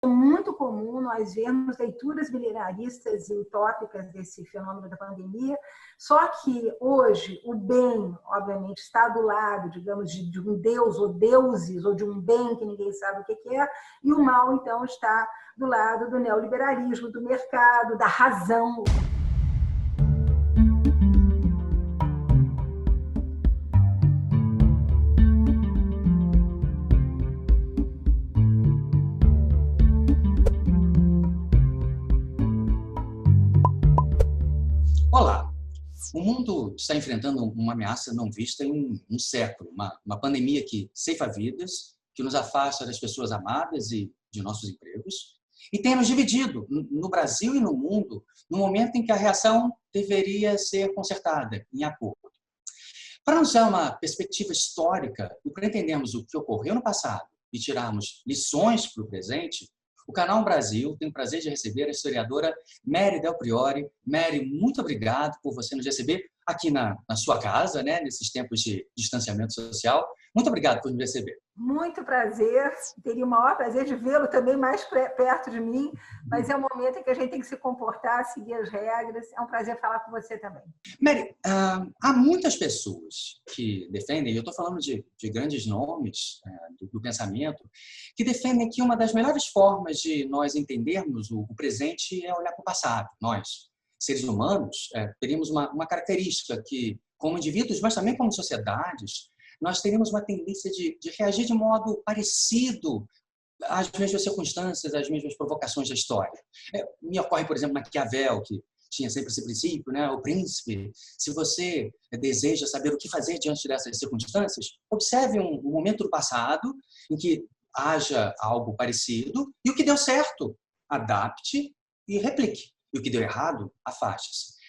muito comum nós vermos leituras milenaristas e utópicas desse fenômeno da pandemia, só que hoje o bem, obviamente, está do lado, digamos, de um deus ou deuses, ou de um bem que ninguém sabe o que é, e o mal, então, está do lado do neoliberalismo, do mercado, da razão. Olá! O mundo está enfrentando uma ameaça não vista em um século, uma pandemia que ceifa vidas, que nos afasta das pessoas amadas e de nossos empregos, e tem nos dividido, no Brasil e no mundo, no momento em que a reação deveria ser concertada, em acordo. Para nos dar uma perspectiva histórica e para entendermos o que ocorreu no passado e tirarmos lições para o presente, o Canal Brasil tem o prazer de receber a historiadora Mary Del Priore. Mary, muito obrigado por você nos receber aqui na sua casa, né, nesses tempos de distanciamento social. Muito obrigado por nos receber. Muito prazer, teria o maior prazer de vê-lo também mais perto de mim, mas é um momento em que a gente tem que se comportar, seguir as regras. É um prazer falar com você também. Mary, há muitas pessoas que defendem, eu estou falando de grandes nomes do pensamento, que defendem que uma das melhores formas de nós entendermos o presente é olhar para o passado. Nós, seres humanos, teríamos uma característica que, como indivíduos, mas também como sociedades, nós teríamos uma tendência de reagir de modo parecido às mesmas circunstâncias, às mesmas provocações da história. Me ocorre, por exemplo, Maquiavel, que tinha sempre esse princípio, né? O príncipe, se você deseja saber o que fazer diante dessas circunstâncias, observe um momento do passado em que haja algo parecido e o que deu certo, adapte e replique. E o que deu errado, afaste-se.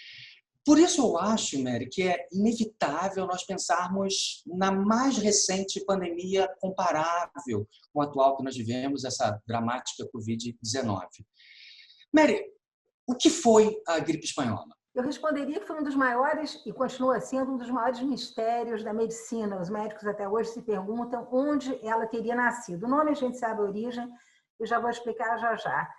Por isso eu acho, Mary, que é inevitável nós pensarmos na mais recente pandemia comparável com a atual que nós vivemos, essa dramática Covid-19. Mary, o que foi a gripe espanhola? Eu responderia que foi um dos maiores, e continua sendo um dos maiores mistérios da medicina. Os médicos até hoje se perguntam onde ela teria nascido. O nome a gente sabe a origem, eu já vou explicar já já.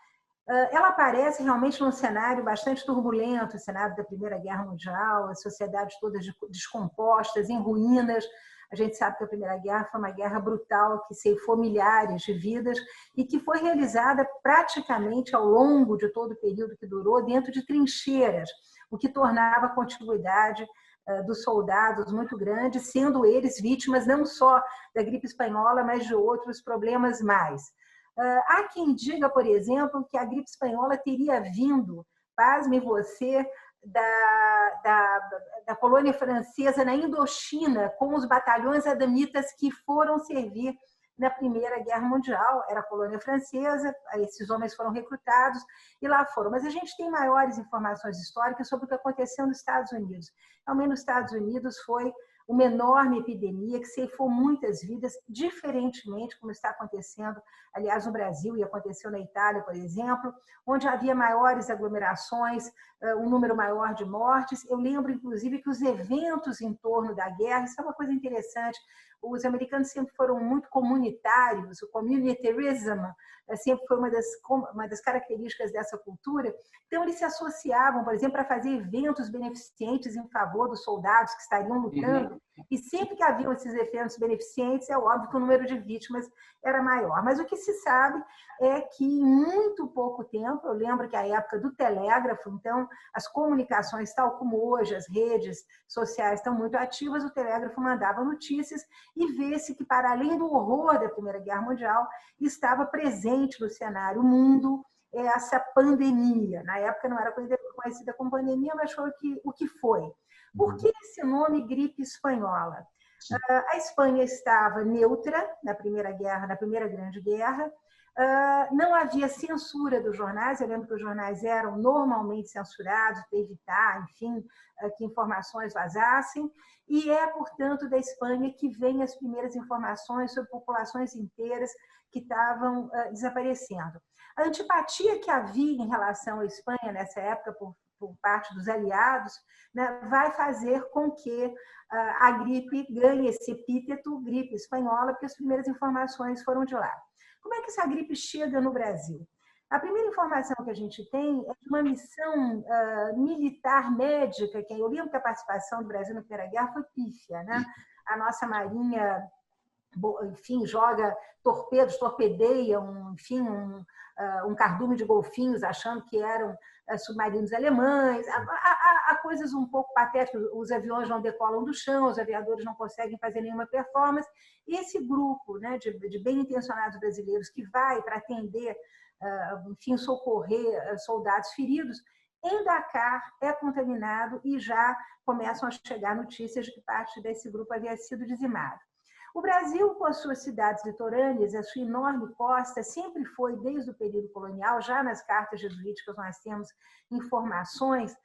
Ela aparece realmente num cenário bastante turbulento, o cenário da Primeira Guerra Mundial, as sociedades todas descompostas, em ruínas. A gente sabe que a Primeira Guerra foi uma guerra brutal que ceifou milhares de vidas e que foi realizada praticamente ao longo de todo o período que durou dentro de trincheiras, o que tornava a continuidade dos soldados muito grande, sendo eles vítimas não só da gripe espanhola, mas de outros problemas mais. Há quem diga, por exemplo, que a gripe espanhola teria vindo, pasme você, da colônia francesa na Indochina, com os batalhões adamitas que foram servir na Primeira Guerra Mundial. Era a colônia francesa, esses homens foram recrutados e lá foram. Mas a gente tem maiores informações históricas sobre o que aconteceu nos Estados Unidos. Realmente, nos Estados Unidos foi uma enorme epidemia que ceifou muitas vidas, diferentemente como está acontecendo, aliás, no Brasil e aconteceu na Itália, por exemplo, onde havia maiores aglomerações, um número maior de mortes. Eu lembro, inclusive, que os eventos em torno da guerra, isso é uma coisa interessante, os americanos sempre foram muito comunitários, o communitarism sempre foi uma das características dessa cultura. Então, eles se associavam, por exemplo, para fazer eventos beneficentes em favor dos soldados que estariam lutando. E sempre que haviam esses eventos beneficentes, é óbvio que o número de vítimas era maior. Mas o que se sabe é que em muito pouco tempo, eu lembro que a época do telégrafo, então as comunicações, tal como hoje as redes sociais estão muito ativas, o telégrafo mandava notícias e vê-se que, para além do horror da Primeira Guerra Mundial, estava presente no cenário mundo essa pandemia. Na época não era conhecida como pandemia, mas foi o que foi. Por que esse nome gripe espanhola? A Espanha estava neutra na Primeira Guerra, na Primeira Grande Guerra. Não havia censura dos jornais. Eu lembro que os jornais eram normalmente censurados para evitar, enfim, que informações vazassem. E é, portanto, da Espanha que vêm as primeiras informações sobre populações inteiras que estavam desaparecendo. A antipatia que havia em relação à Espanha nessa época por parte dos aliados, né, vai fazer com que a gripe ganhe esse epíteto, gripe espanhola, porque as primeiras informações foram de lá. Como é que essa gripe chega no Brasil? A primeira informação que a gente tem é de uma missão militar médica, que eu lembro que a participação do Brasil na Primeira Guerra foi pífia, né? A nossa marinha, enfim, joga torpedos, torpedeia um cardume de golfinhos, achando que eram submarinos alemães. Há coisas um pouco patéticas, os aviões não decolam do chão, os aviadores não conseguem fazer nenhuma performance. E esse grupo, né, de bem-intencionados brasileiros que vai para atender, enfim, socorrer soldados feridos, em Dakar é contaminado e já começam a chegar notícias de que parte desse grupo havia sido dizimado. O Brasil, com as suas cidades litorâneas, a sua enorme costa, sempre foi, desde o período colonial, já nas cartas jesuíticas nós temos informações,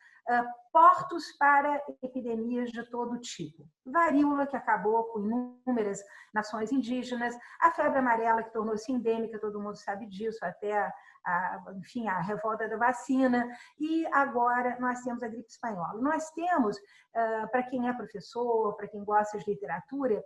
portos para epidemias de todo tipo. Varíola, que acabou com inúmeras nações indígenas, a febre amarela, que tornou-se endêmica, todo mundo sabe disso, até enfim, a revolta da vacina, e agora nós temos a gripe espanhola. Nós temos, para quem é professor, para quem gosta de literatura,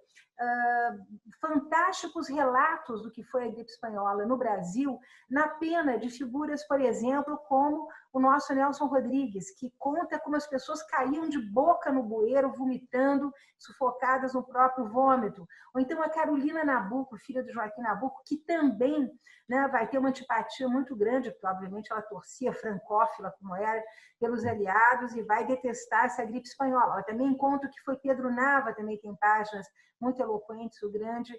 fantásticos relatos do que foi a gripe espanhola no Brasil, na pena de figuras, por exemplo, como o nosso Nelson Rodrigues, que conta como as pessoas caíam de boca no bueiro, vomitando, sufocadas no próprio vômito. Ou então a Carolina Nabuco, filha do Joaquim Nabuco, que também, né, vai ter uma antipatia muito grande, porque obviamente ela torcia francófila, como era, pelos aliados, e vai detestar essa gripe espanhola. Ela também conta que foi Pedro Nava, também tem páginas muito eloquentes, o grande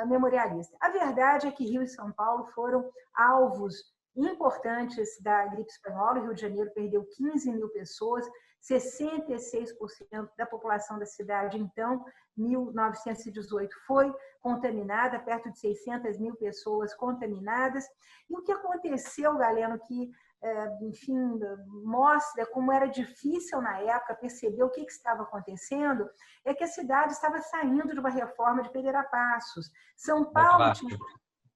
memorialista. A verdade é que Rio e São Paulo foram alvos importantes da gripe espanhola. O Rio de Janeiro perdeu 15 mil pessoas, 66% da população da cidade, então, 1918, foi contaminada, perto de 600 mil pessoas contaminadas. E o que aconteceu, Galeno, que, enfim, mostra como era difícil na época perceber o que estava acontecendo, é que a cidade estava saindo de uma reforma de Pereira a Passos. São Paulo tinha...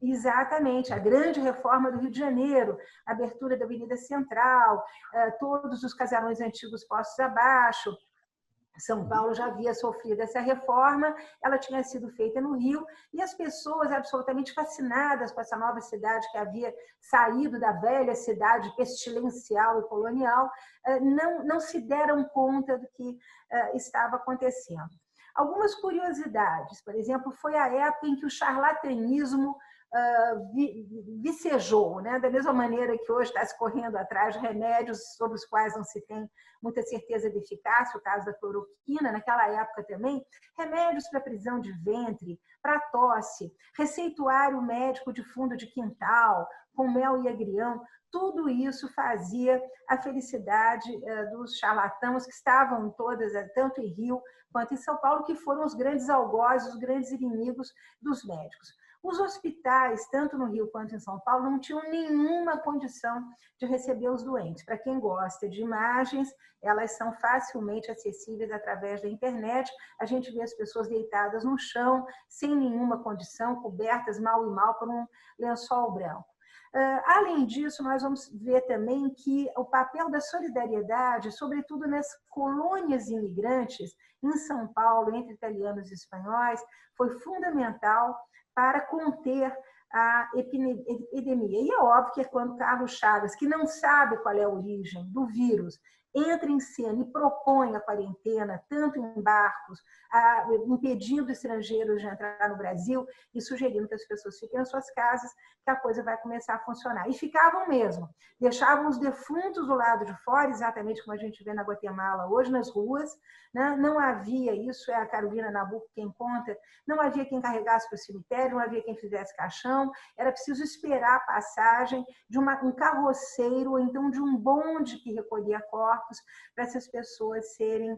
Exatamente, a grande reforma do Rio de Janeiro, a abertura da Avenida Central, todos os casarões antigos postos abaixo. São Paulo já havia sofrido essa reforma, ela tinha sido feita no Rio, e as pessoas absolutamente fascinadas com essa nova cidade que havia saído da velha cidade pestilencial e colonial, não se deram conta do que estava acontecendo. Algumas curiosidades, por exemplo, foi a época em que o charlatanismo vicejou, né? Da mesma maneira que hoje está se correndo atrás de remédios sobre os quais não se tem muita certeza de eficácia, o caso da cloroquina, naquela época também, remédios para prisão de ventre, para tosse, receituário médico de fundo de quintal, com mel e agrião, tudo isso fazia a felicidade dos charlatãos que estavam todas, tanto em Rio quanto em São Paulo, que foram os grandes algozes, os grandes inimigos dos médicos. Os hospitais, tanto no Rio quanto em São Paulo, não tinham nenhuma condição de receber os doentes. Para quem gosta de imagens, elas são facilmente acessíveis através da internet. A gente vê as pessoas deitadas no chão, sem nenhuma condição, cobertas mal e mal por um lençol branco. Além disso, nós vamos ver também que o papel da solidariedade, sobretudo nas colônias imigrantes, em São Paulo, entre italianos e espanhóis, foi fundamental para conter a epidemia. E é óbvio que é quando Carlos Chagas, que não sabe qual é a origem do vírus, entra em cena e propõe a quarentena, tanto em barcos, impedindo estrangeiros de entrar no Brasil e sugerindo que as pessoas fiquem nas suas casas, que a coisa vai começar a funcionar. E ficavam mesmo. Deixavam os defuntos do lado de fora, exatamente como a gente vê na Guatemala hoje, nas ruas. Né? Não havia, isso é a Carolina Nabuco quem conta, não havia quem carregasse para o cemitério, não havia quem fizesse caixão, era preciso esperar a passagem de um carroceiro, ou então de um bonde que recolhia corpos para essas pessoas serem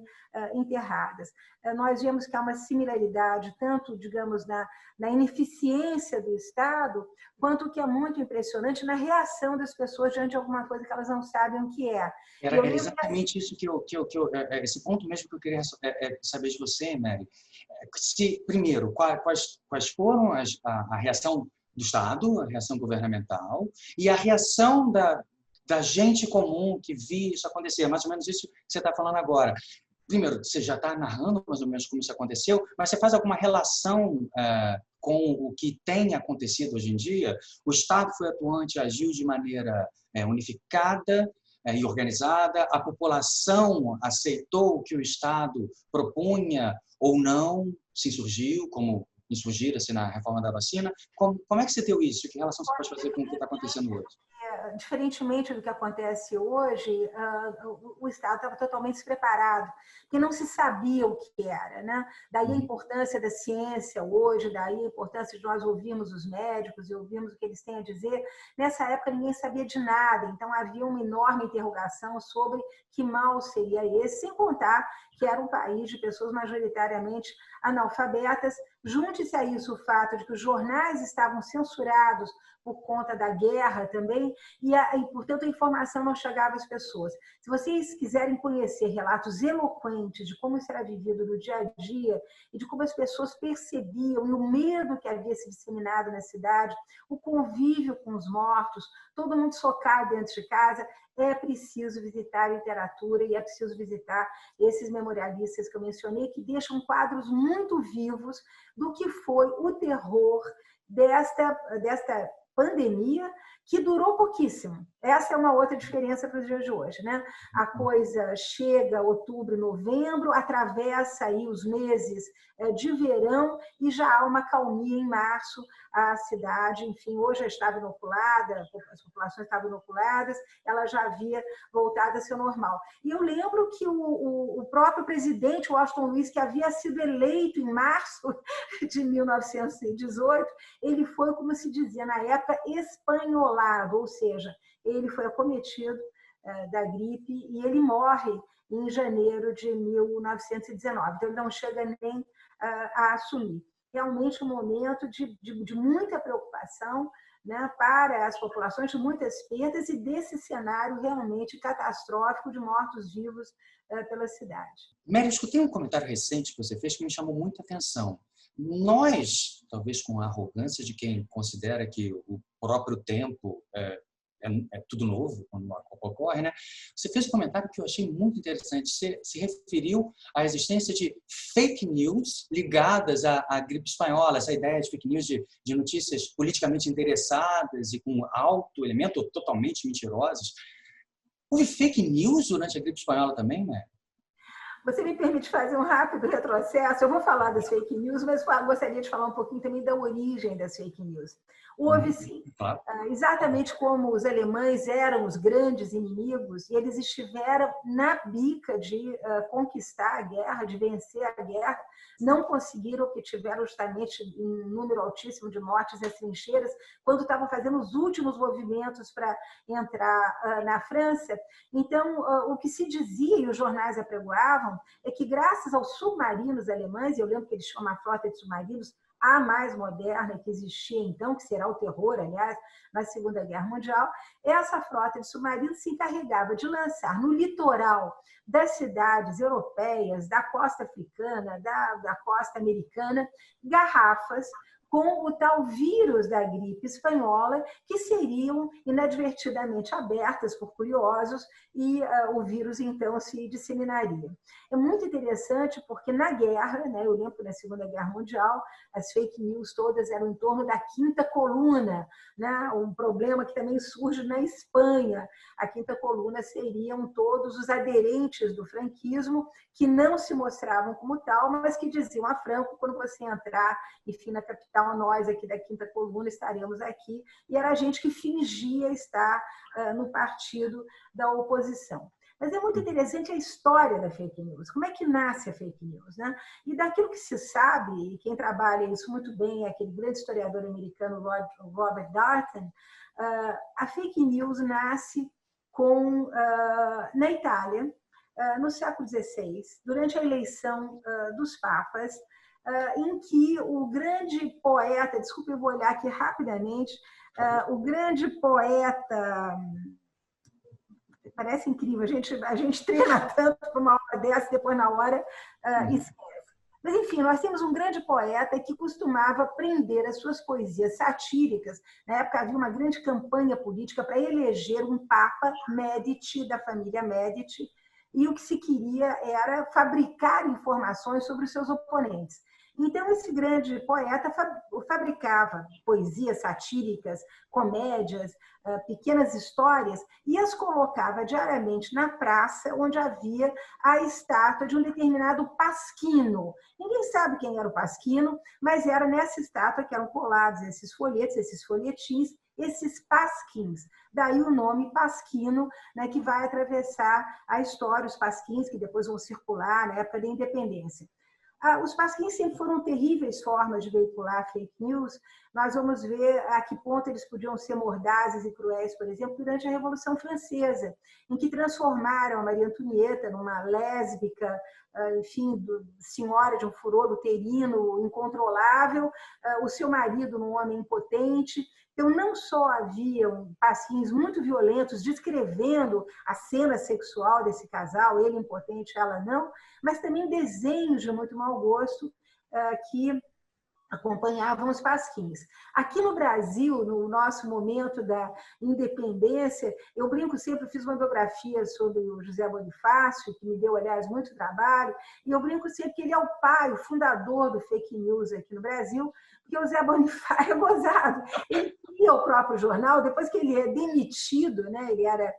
enterradas. Nós vemos que há uma similaridade, tanto, digamos, na ineficiência do Estado, quanto o que é muito impressionante na reação das pessoas diante de alguma coisa que elas não sabem o que é. Era exatamente isso esse ponto mesmo que eu queria saber de você, Mary. Primeiro, quais foram a reação do Estado, a reação governamental e a reação da gente comum que via isso acontecer, mais ou menos isso que você está falando agora. Primeiro, você já está narrando mais ou menos como isso aconteceu, mas você faz alguma relação com o que tem acontecido hoje em dia, o Estado foi atuante, agiu de maneira unificada e organizada, a população aceitou o que o Estado propunha ou não, se insurgiu, como insurgiram-se na reforma da vacina. Como é que você deu isso? Que relação você pode fazer com o que está acontecendo hoje? Diferentemente do que acontece hoje, o Estado estava totalmente despreparado, porque não se sabia o que era, né? Daí a importância da ciência hoje, daí a importância de nós ouvirmos os médicos e ouvirmos o que eles têm a dizer. Nessa época ninguém sabia de nada, então havia uma enorme interrogação sobre que mal seria esse, sem contar que era um país de pessoas majoritariamente analfabetas. Junte-se a isso o fato de que os jornais estavam censurados por conta da guerra também, e portanto, a informação não chegava às pessoas. Se vocês quiserem conhecer relatos eloquentes de como isso era vivido no dia a dia e de como as pessoas percebiam e o medo que havia se disseminado na cidade, o convívio com os mortos, todo mundo socado dentro de casa, é preciso visitar a literatura e é preciso visitar esses memorialistas que eu mencionei, que deixam quadros muito vivos do que foi o terror desta pandemia, que durou pouquíssimo. Essa é uma outra diferença para os dias de hoje, né? A coisa chega outubro, novembro, atravessa aí os meses de verão e já há uma calmia em março. A cidade, enfim, hoje já estava inoculada, as populações estavam inoculadas, ela já havia voltado a ser normal. E eu lembro que o próprio presidente Washington Luiz, que havia sido eleito em março de 1918, ele foi, como se dizia na época, espanholado, ou seja, ele foi acometido da gripe e ele morre em janeiro de 1919. Então, ele não chega nem a assumir. Realmente um momento de muita preocupação, né, para as populações, de muitas perdas e desse cenário realmente catastrófico de mortos-vivos pela cidade. Mary, eu escutei um comentário recente que você fez que me chamou muita atenção. Nós, talvez com a arrogância de quem considera que o próprio tempo é tudo novo quando uma Copa ocorre, né? Você fez um comentário que eu achei muito interessante. Você se referiu à existência de fake news ligadas à gripe espanhola, essa ideia de fake news de notícias politicamente interessadas e com alto elemento, totalmente mentirosas. Houve fake news durante a gripe espanhola também, né? Você me permite fazer um rápido retrocesso? Eu vou falar das fake news, mas gostaria de falar um pouquinho também da origem das fake news. Houve sim, claro. Exatamente como os alemães eram os grandes inimigos, e eles estiveram na bica de conquistar a guerra, de vencer a guerra, não conseguiram, porque tiveram justamente um número altíssimo de mortes nas trincheiras, quando estavam fazendo os últimos movimentos para entrar na França. Então, o que se dizia, e os jornais apregoavam, é que graças aos submarinos alemães, eu lembro que eles tinham uma frota de submarinos a mais moderna que existia então, que será o terror, aliás, na Segunda Guerra Mundial, essa frota de submarinos se encarregava de lançar no litoral das cidades europeias, da costa africana, da costa americana, garrafas com o tal vírus da gripe espanhola, que seriam inadvertidamente abertas por curiosos e o vírus, então, se disseminaria. É muito interessante porque na guerra, né, eu lembro que na Segunda Guerra Mundial, as fake news todas eram em torno da quinta coluna, né, um problema que também surge na Espanha. A quinta coluna seriam todos os aderentes do franquismo que não se mostravam como tal, mas que diziam a Franco, quando você entrar, enfim, na capital, nós aqui da quinta coluna estaremos aqui, e era a gente que fingia estar no partido da oposição. Mas é muito interessante a história da fake news. Como é que nasce a fake news, né? E daquilo que se sabe, e quem trabalha isso muito bem é aquele grande historiador americano Robert Darnton, a fake news nasce na Itália, no século XVI, durante a eleição dos papas, em que o grande poeta, desculpe, eu vou olhar aqui rapidamente, o grande poeta, parece incrível, a gente treina tanto para uma hora dessa, depois na hora esquece. Mas, enfim, nós temos um grande poeta que costumava prender as suas poesias satíricas. Na época havia uma grande campanha política para eleger um Papa Médici, da família Médici, e o que se queria era fabricar informações sobre os seus oponentes. Então, esse grande poeta fabricava poesias satíricas, comédias, pequenas histórias, e as colocava diariamente na praça, onde havia a estátua de um determinado Pasquino. Ninguém sabe quem era o Pasquino, mas era nessa estátua que eram colados esses folhetos, esses folhetins, esses pasquins. Daí o nome Pasquino, né, que vai atravessar a história, os pasquins que depois vão circular na época da independência. Os pasquins sempre foram terríveis formas de veicular fake news. Nós vamos ver a que ponto eles podiam ser mordazes e cruéis, por exemplo, durante a Revolução Francesa, em que transformaram a Maria Antonieta numa lésbica, enfim, senhora de um furor uterino incontrolável, o seu marido num homem impotente. Então, não só haviam pasquins muito violentos descrevendo a cena sexual desse casal, ele impotente, ela não, mas também desenhos de muito mau gosto que acompanhavam os pasquins. Aqui no Brasil, no nosso momento da independência, eu brinco sempre, fiz uma biografia sobre o José Bonifácio, que me deu, aliás, muito trabalho, e eu brinco sempre que ele é o pai, o fundador do fake news aqui no Brasil, porque o José Bonifácio é gozado. Ele cria o próprio jornal, depois que ele é demitido, né, ele era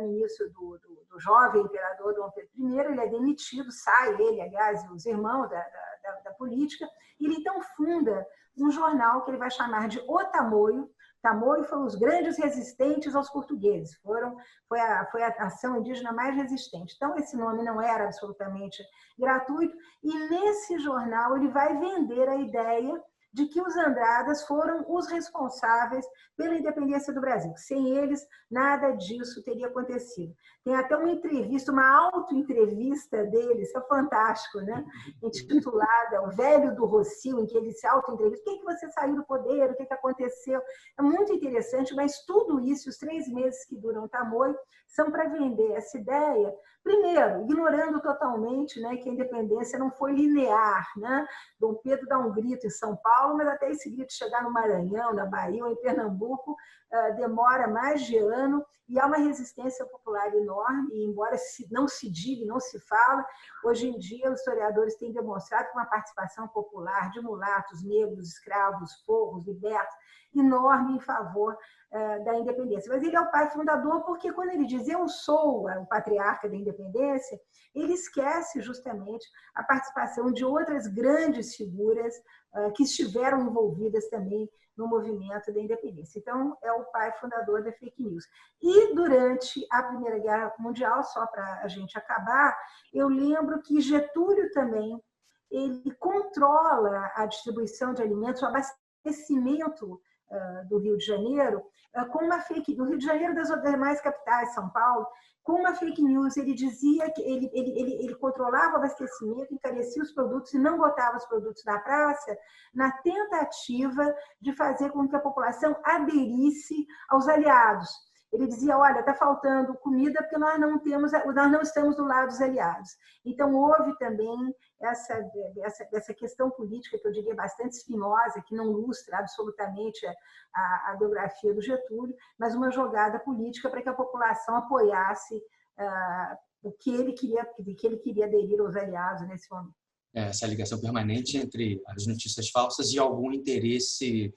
ministro do jovem imperador Dom Pedro I, ele é demitido, sai ele, aliás, e os irmãos da política, e ele então funda um jornal que ele vai chamar de O Tamoio. Tamoio foram os grandes resistentes aos portugueses, foi a ação indígena mais resistente. Então, esse nome não era absolutamente gratuito, e nesse jornal ele vai vender a ideia de que os Andradas foram os responsáveis pela independência do Brasil. Sem eles, nada disso teria acontecido. Tem até uma entrevista, uma auto-entrevista dele, isso é fantástico, né? Intitulada O Velho do Rocio, em que ele se auto-entrevista. Por que você saiu do poder? O que aconteceu? É muito interessante, mas tudo isso, os 3 meses que duram o Tamoio, são para vender essa ideia. Primeiro, ignorando totalmente, né, que a independência não foi linear, né? Dom Pedro dá um grito em São Paulo, mas até esse grito chegar no Maranhão, na Bahia ou em Pernambuco, demora mais de ano, e há uma resistência popular enorme, e embora não se diga, não se fala, hoje em dia os historiadores têm demonstrado que uma participação popular de mulatos, negros, escravos, forros, libertos, enorme em favor da independência. Mas ele é o pai fundador porque quando ele diz eu sou o patriarca da independência, ele esquece justamente a participação de outras grandes figuras que estiveram envolvidas também no movimento da independência. Então, é o pai fundador da fake news. E durante a Primeira Guerra Mundial, só para a gente acabar, eu lembro que Getúlio também, ele controla a distribuição de alimentos, o abastecimento do Rio de Janeiro, com uma fake do Rio de Janeiro das demais capitais, São Paulo, com uma fake news. Ele dizia que ele controlava o abastecimento, encarecia os produtos e não botava os produtos na praça, na tentativa de fazer com que a população aderisse aos aliados. Ele dizia, olha, está faltando comida porque nós não estamos do lado dos aliados. Então, houve também essa questão política, que eu diria bastante espinhosa, que não lustra absolutamente a biografia do Getúlio, mas uma jogada política para que a população apoiasse o que ele queria aderir aos aliados nesse momento. Essa ligação permanente entre as notícias falsas e algum interesse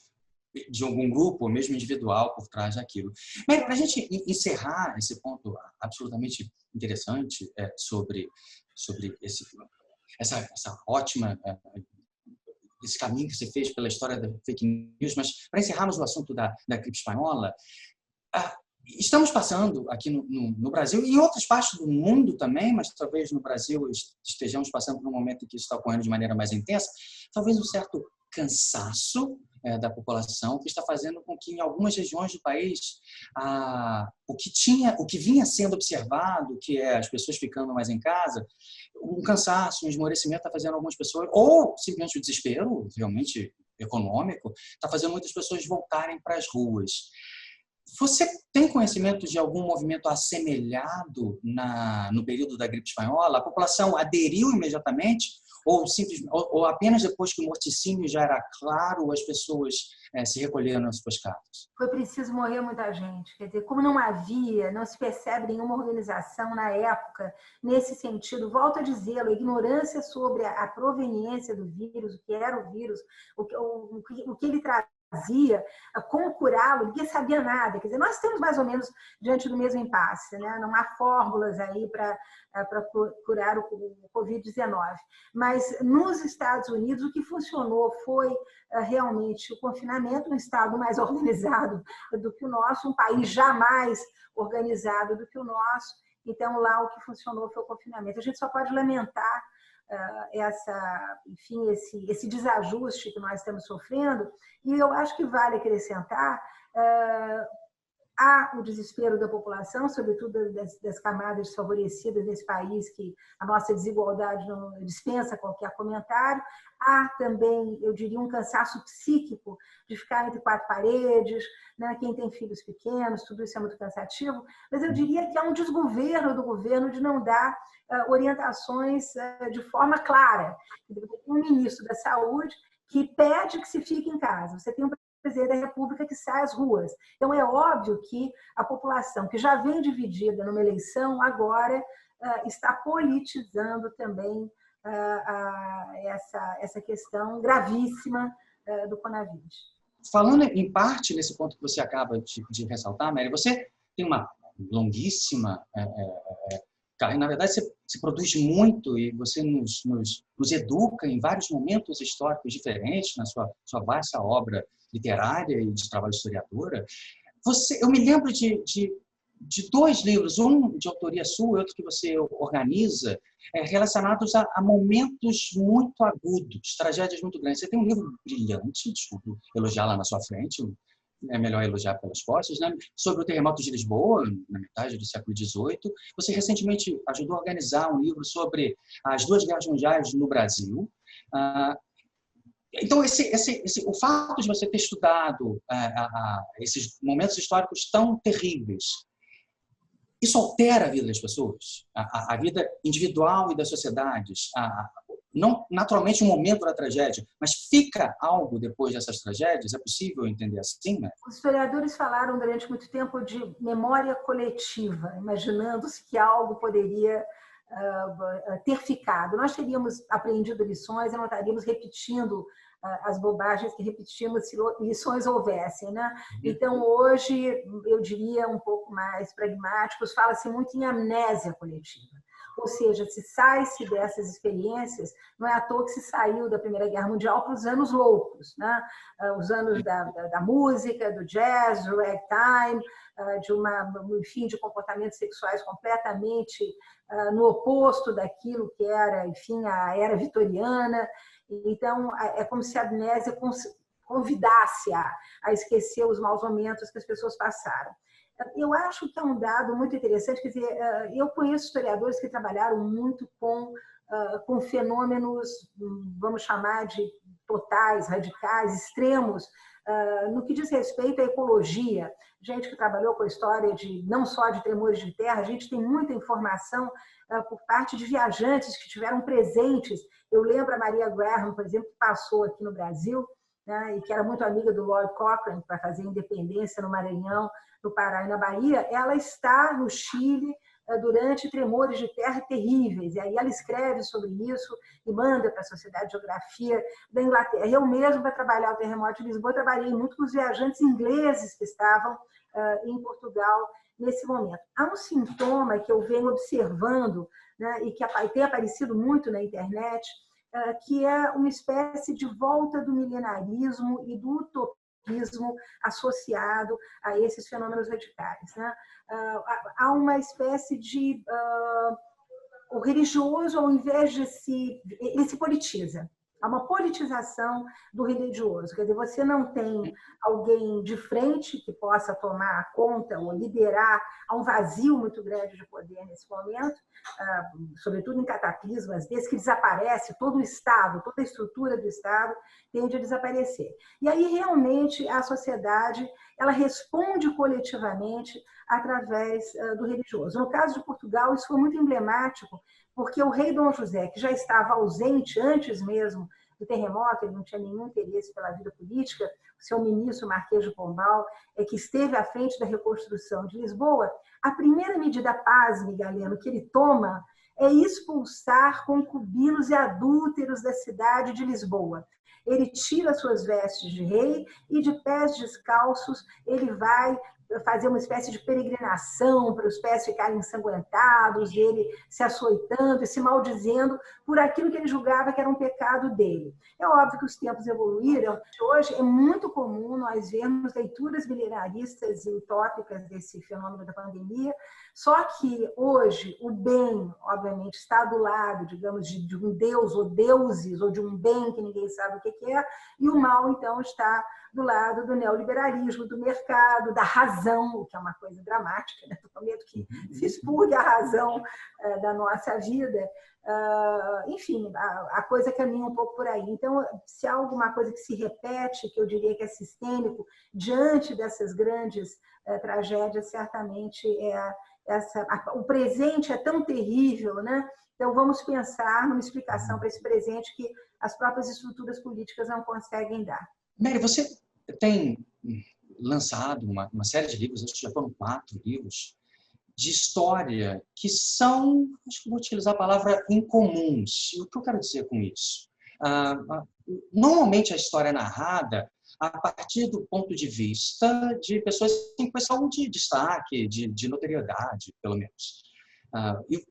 de algum grupo, ou mesmo individual, por trás daquilo. Mas, para a gente encerrar esse ponto absolutamente interessante sobre essa ótima, esse caminho que você fez pela história da fake news, mas para encerrarmos o assunto da gripe espanhola, estamos passando aqui no Brasil e em outras partes do mundo também, mas talvez no Brasil estejamos passando por um momento em que isso está ocorrendo de maneira mais intensa, talvez um certo cansaço da população, que está fazendo com que em algumas regiões do país o que vinha sendo observado, que é as pessoas ficando mais em casa, um cansaço, um esmorecimento está fazendo algumas pessoas, ou simplesmente o desespero realmente econômico, está fazendo muitas pessoas voltarem para as ruas. Você tem conhecimento de algum movimento assemelhado no período da gripe espanhola? A população aderiu imediatamente ou apenas depois que o morticínio já era claro, as pessoas se recolheram nas suas casas? Foi preciso morrer muita gente. Quer dizer, como não se percebe nenhuma organização na época nesse sentido. Volto a dizê-lo, a ignorância sobre a proveniência do vírus, o que era o vírus, o que ele trazia, como curá-lo, ninguém sabia nada. Quer dizer, nós estamos mais ou menos diante do mesmo impasse, né? Não há fórmulas aí para curar o Covid-19. Mas nos Estados Unidos, o que funcionou foi realmente o confinamento, um estado mais organizado do que o nosso, um país jamais organizado do que o nosso. Então, lá o que funcionou foi o confinamento. A gente só pode lamentar esse desajuste que nós estamos sofrendo, e eu acho que vale acrescentar, há o desespero da população, sobretudo das camadas desfavorecidas desse país, que a nossa desigualdade não dispensa qualquer comentário. Há também, eu diria, um cansaço psíquico de ficar entre quatro paredes, né? Quem tem filhos pequenos, tudo isso é muito cansativo, mas eu diria que há um desgoverno do governo de não dar orientações de forma clara. Um ministro da Saúde que pede que se fique em casa. Você tem um presidente da República que sai às ruas. Então, é óbvio que a população, que já vem dividida numa eleição, agora está politizando também essa questão gravíssima do coronavírus. Falando em parte nesse ponto que você acaba de ressaltar, Mary, você tem uma longuíssima carreira. Na verdade, você produz muito e você nos educa em vários momentos históricos diferentes na sua vasta obra literária e de trabalho historiadora. Eu me lembro de dois livros, um de autoria sua e outro que você organiza, relacionados a momentos muito agudos, tragédias muito grandes. Você tem um livro brilhante, desculpe elogiar lá na sua frente, é melhor elogiar pelas costas, né? Sobre o terremoto de Lisboa, na metade do século XVIII. Você recentemente ajudou a organizar um livro sobre as duas guerras mundiais no Brasil. Então, o fato de você ter estudado esses momentos históricos tão terríveis, isso altera a vida das pessoas, a vida individual e das sociedades. Não naturalmente um momento da tragédia, mas fica algo depois dessas tragédias? É possível entender assim, né? Os historiadores falaram durante muito tempo de memória coletiva, imaginando-se que algo poderia ter ficado. Nós teríamos aprendido lições e não estaríamos repetindo as bobagens que repetimos se lições houvessem, né? Então, hoje, eu diria um pouco mais pragmáticos, fala-se muito em amnésia coletiva. Ou seja, se sai-se dessas experiências, não é à toa que se saiu da Primeira Guerra Mundial para os anos loucos, né? Os anos da música, do jazz, do ragtime, enfim, de comportamentos sexuais completamente no oposto daquilo que era, enfim, a era vitoriana. Então, é como se a amnésia convidasse a esquecer os maus momentos que as pessoas passaram. Eu acho que é um dado muito interessante, quer dizer, eu conheço historiadores que trabalharam muito com fenômenos, vamos chamar de totais, radicais, extremos, no que diz respeito à ecologia. Gente que trabalhou com a história não só de tremores de terra, a gente tem muita informação por parte de viajantes que tiveram presentes. Eu lembro a Maria Graham, por exemplo, que passou aqui no Brasil, né, e que era muito amiga do Lord Cochrane para fazer independência no Maranhão, no Pará e na Bahia. Ela está no Chile durante tremores de terra terríveis, e aí ela escreve sobre isso e manda para a Sociedade de Geografia da Inglaterra. Eu mesmo, para trabalhar o terremoto de Lisboa, trabalhei muito com os viajantes ingleses que estavam em Portugal nesse momento. Há um sintoma que eu venho observando, né, e que tem aparecido muito na internet, que é uma espécie de volta do milenarismo e do utopismo associado a esses fenômenos radicais, né? Há uma espécie de... o religioso, ao invés de ele se politiza. Há uma politização do religioso. Quer dizer, você não tem alguém de frente que possa tomar conta ou liderar. Há um vazio muito grande de poder nesse momento, sobretudo em cataclismas desses, que desaparece todo o Estado, toda a estrutura do Estado tende a desaparecer. E aí, realmente, a sociedade ela responde coletivamente através do religioso. No caso de Portugal, isso foi muito emblemático, porque o rei Dom José, que já estava ausente antes mesmo do terremoto, ele não tinha nenhum interesse pela vida política, o seu ministro, Marquês de Pombal, que esteve à frente da reconstrução de Lisboa, a primeira medida, pasme, Galeno, que ele toma é expulsar concubinos e adúlteros da cidade de Lisboa. Ele tira suas vestes de rei e, de pés descalços, ele vai fazer uma espécie de peregrinação para os pés ficarem ensanguentados, e ele se açoitando e se maldizendo por aquilo que ele julgava que era um pecado dele. É óbvio que os tempos evoluíram. Hoje é muito comum nós vermos leituras milenaristas e utópicas desse fenômeno da pandemia, só que hoje o bem, obviamente, está do lado, digamos, de um deus ou deuses, ou de um bem que ninguém sabe o que é, e o mal, então, está do lado do neoliberalismo, do mercado, da razão, o que é uma coisa dramática, né? Eu prometo que se expurgue a razão da nossa vida. Enfim, a coisa caminha um pouco por aí. Então, se há alguma coisa que se repete, que eu diria que é sistêmico, diante dessas grandes tragédias, certamente o presente é tão terrível, né? Então, vamos pensar numa explicação para esse presente que as próprias estruturas políticas não conseguem dar. Mary, você tem lançado uma série de livros, acho que já foram 4 livros, de história que são, acho que vou utilizar a palavra, incomuns. E o que eu quero dizer com isso? Normalmente a história é narrada a partir do ponto de vista de pessoas em questão de destaque, de notoriedade, pelo menos. E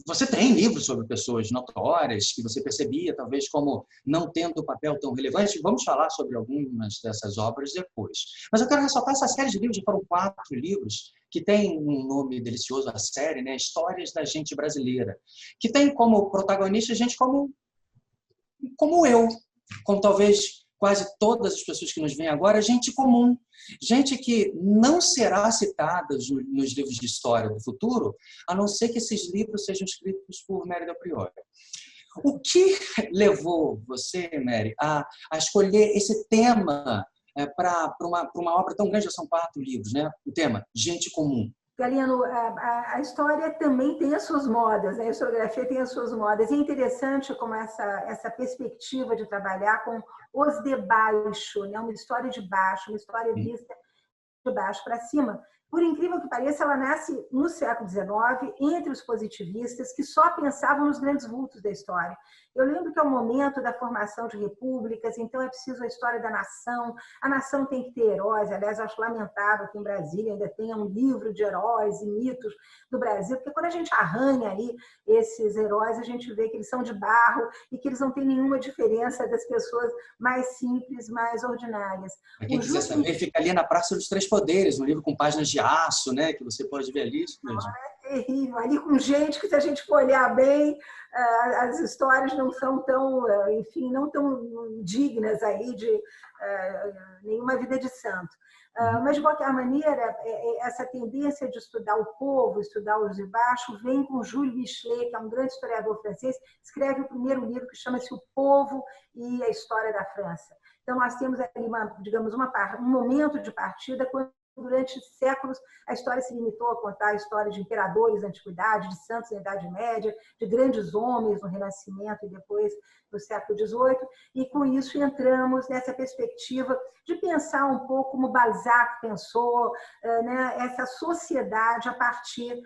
você tem livros sobre pessoas notórias que você percebia, talvez, como não tendo papel tão relevante. Vamos falar sobre algumas dessas obras depois. Mas eu quero ressaltar essa série de livros, já foram 4 livros, que tem um nome delicioso, a série, né? Histórias da Gente Brasileira, que tem como protagonista gente como eu, como talvez quase todas as pessoas que nos veem agora, gente comum, gente que não será citada nos livros de história do futuro, a não ser que esses livros sejam escritos por Mary Del Priore. O que levou você, Mary, a escolher esse tema para uma obra tão grande? Já são 4 livros, né? O tema, gente comum. Galeno, a história também tem as suas modas, né? A historiografia tem as suas modas. É interessante como essa perspectiva de trabalhar com os de baixo, né? Uma história de baixo, uma história vista de baixo para cima. Por incrível que pareça, ela nasce no século XIX, entre os positivistas, que só pensavam nos grandes vultos da história. Eu lembro que é o momento da formação de repúblicas, então é preciso a história da nação. A nação tem que ter heróis. Aliás, eu acho lamentável que em Brasília ainda tenha um livro de heróis e mitos do Brasil, porque quando a gente arranha ali esses heróis, a gente vê que eles são de barro e que eles não têm nenhuma diferença das pessoas mais simples, mais ordinárias. Quem quiser saber, fica ali na Praça dos Três Poderes, um livro com páginas de aço, né, que você pode ver ali. É terrível. Ali com gente que, se a gente for olhar bem, as histórias não são tão, enfim, não tão dignas aí de nenhuma vida de santo. Mas, de qualquer maneira, essa tendência de estudar o povo, estudar os de baixo, vem com Jules Michelet, que é um grande historiador francês, escreve o primeiro livro que chama-se O Povo e a História da França. Então, nós temos ali, um momento de partida quando, durante séculos, a história se limitou a contar a história de imperadores da antiguidade, de santos da Idade Média, de grandes homens no Renascimento e depois no século XVIII, e com isso entramos nessa perspectiva de pensar um pouco como Balzac pensou, né, essa sociedade a partir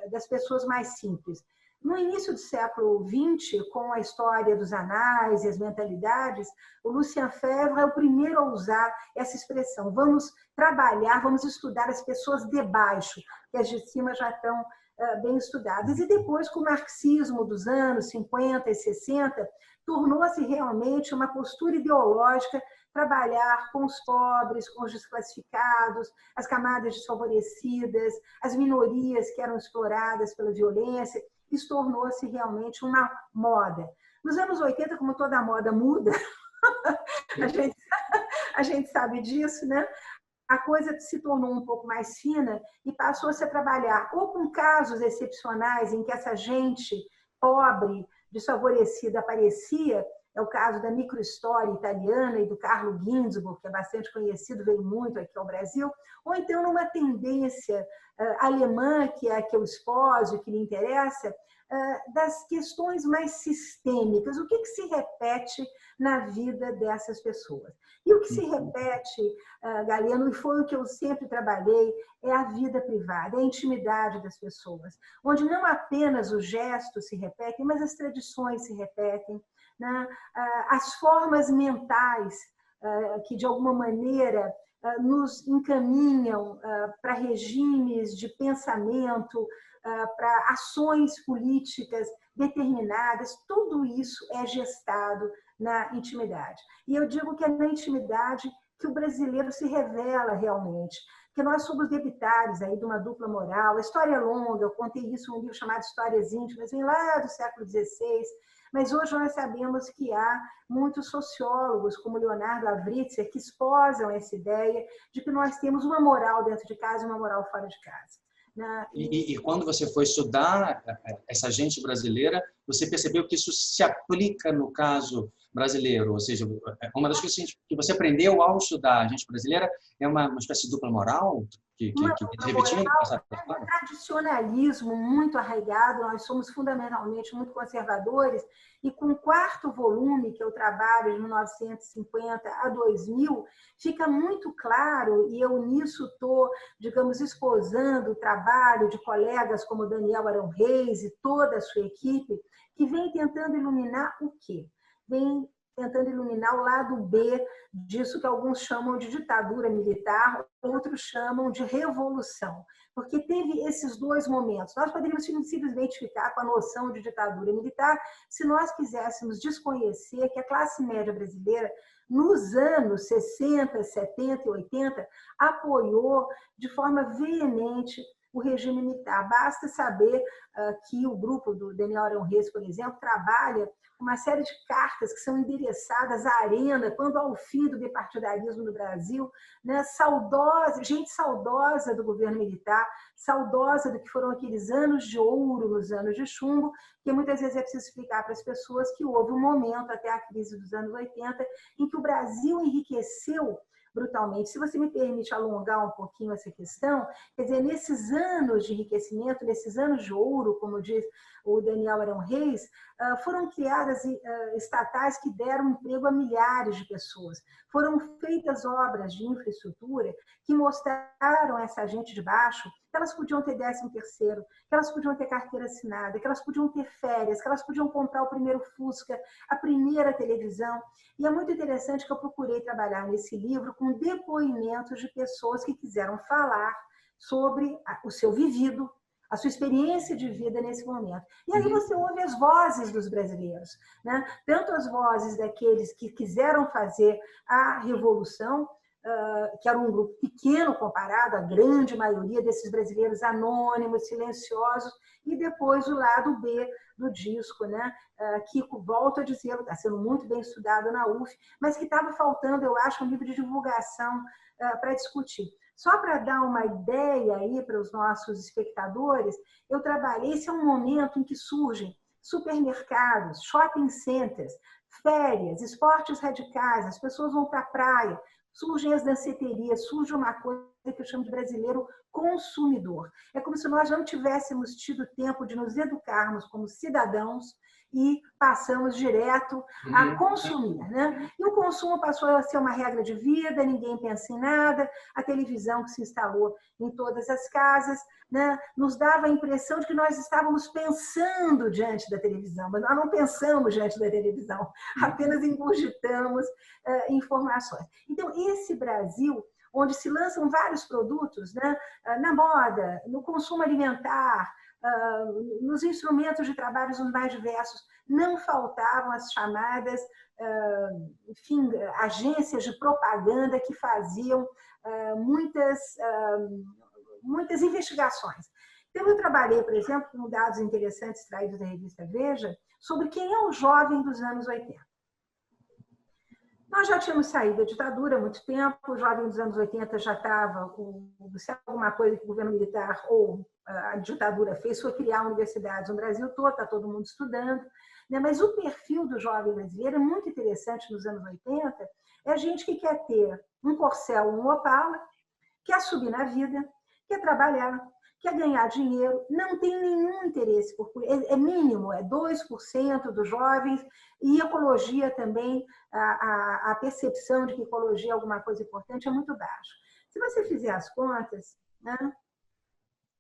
das pessoas mais simples. No início do século XX, com a história dos anais e as mentalidades, o Lucien Febvre é o primeiro a usar essa expressão. Vamos trabalhar, vamos estudar as pessoas de baixo, que as de cima já estão bem estudadas. E depois, com o marxismo dos anos 50 e 60, tornou-se realmente uma postura ideológica trabalhar com os pobres, com os desclassificados, as camadas desfavorecidas, as minorias que eram exploradas pela violência. Isso tornou-se realmente uma moda. Nos anos 80, como toda moda muda, a gente sabe disso, né? A coisa se tornou um pouco mais fina e passou-se a trabalhar ou com casos excepcionais em que essa gente pobre, desfavorecida aparecia, é o caso da microhistória italiana e do Carlo Ginzburg, que é bastante conhecido, veio muito aqui ao Brasil, ou então numa tendência alemã, que é a que eu esposo, que lhe interessa, das questões mais sistêmicas, o que se repete na vida dessas pessoas. E o que se repete, Galeno, e foi o que eu sempre trabalhei, é a vida privada, é a intimidade das pessoas, onde não apenas os gestos se repetem, mas as tradições se repetem, né? As formas mentais que, de alguma maneira, nos encaminham para regimes de pensamento, para ações políticas determinadas, tudo isso é gestado na intimidade. E eu digo que é na intimidade que o brasileiro se revela realmente, porque nós somos debitários aí de uma dupla moral. A história é longa, eu contei isso em um livro chamado Histórias Íntimas, vem lá do século XVI, mas hoje nós sabemos que há muitos sociólogos, como Leonardo Avritzer, que esposam essa ideia de que nós temos uma moral dentro de casa e uma moral fora de casa. E quando você foi estudar essa gente brasileira, você percebeu que isso se aplica no caso brasileiro? Ou seja, uma das coisas que você aprendeu ao estudar a gente brasileira é uma espécie de dupla moral que repetia no passado. Um tradicionalismo muito arraigado, nós somos fundamentalmente muito conservadores, e com o quarto volume que eu trabalho, de 1950 a 2000, fica muito claro, e eu nisso estou, digamos, esposando o trabalho de colegas como Daniel Arão Reis e toda a sua equipe, que vem tentando iluminar o quê? Vem tentando iluminar o lado B disso que alguns chamam de ditadura militar, outros chamam de revolução. Porque teve esses dois momentos. Nós poderíamos simplesmente ficar com a noção de ditadura militar se nós quiséssemos desconhecer que a classe média brasileira, nos anos 60, 70 e 80, apoiou de forma veemente o regime militar. Basta saber que o grupo do Daniel Arão Reis, por exemplo, trabalha uma série de cartas que são endereçadas à arena, quando ao fim do bipartidarismo no Brasil, né, saudosa, gente saudosa do governo militar, saudosa do que foram aqueles anos de ouro nos anos de chumbo, que muitas vezes é preciso explicar para as pessoas que houve um momento, até a crise dos anos 80, em que o Brasil enriqueceu brutalmente. Se você me permite alongar um pouquinho essa questão, quer dizer, nesses anos de enriquecimento, nesses anos de ouro, como diz o Daniel Arão Reis, foram criadas estatais que deram emprego a milhares de pessoas. Foram feitas obras de infraestrutura que mostraram a essa gente de baixo que elas podiam ter 13º, que elas podiam ter carteira assinada, que elas podiam ter férias, que elas podiam comprar o primeiro Fusca, a primeira televisão. E é muito interessante que eu procurei trabalhar nesse livro com depoimentos de pessoas que quiseram falar sobre o seu vivido, a sua experiência de vida nesse momento. E aí você ouve as vozes dos brasileiros, né? Tanto as vozes daqueles que quiseram fazer a revolução, que era um grupo pequeno comparado à grande maioria desses brasileiros anônimos, silenciosos, e depois o lado B do disco, né? Que, volto a dizer, está sendo muito bem estudado na UF, mas que estava faltando, eu acho, um livro de divulgação para discutir. Só para dar uma ideia aí para os nossos espectadores, eu trabalhei, esse é um momento em que surgem supermercados, shopping centers, férias, esportes radicais, as pessoas vão para a praia, surgem as danceterias, surge uma coisa que eu chamo de brasileiro consumidor. É como se nós não tivéssemos tido tempo de nos educarmos como cidadãos e passamos direto a consumir, né? E o consumo passou a ser uma regra de vida, ninguém pensa em nada, a televisão que se instalou em todas as casas, né, nos dava a impressão de que nós estávamos pensando diante da televisão, mas nós não pensamos diante da televisão, apenas ingurgitamos informações. Então, esse Brasil, onde se lançam vários produtos, né, na moda, no consumo alimentar, nos instrumentos de trabalho os mais diversos, não faltavam as chamadas, enfim, agências de propaganda que faziam muitas investigações. Então, eu trabalhei, por exemplo, com dados interessantes traídos da revista Veja, sobre quem é o jovem dos anos 80. Nós já tínhamos saído da ditadura há muito tempo, o jovem dos anos 80 já estava, se alguma coisa que o governo militar ou a ditadura fez foi criar universidades no Brasil todo, está todo mundo estudando. né? Mas o perfil do jovem brasileiro é muito interessante nos anos 80, é gente que quer ter um Corcel, um Opala, quer subir na vida, quer trabalhar, quer ganhar dinheiro, não tem nenhum interesse por é mínimo, é 2% dos jovens, e ecologia também, a percepção de que ecologia é alguma coisa importante é muito baixa. Se você fizer as contas, né,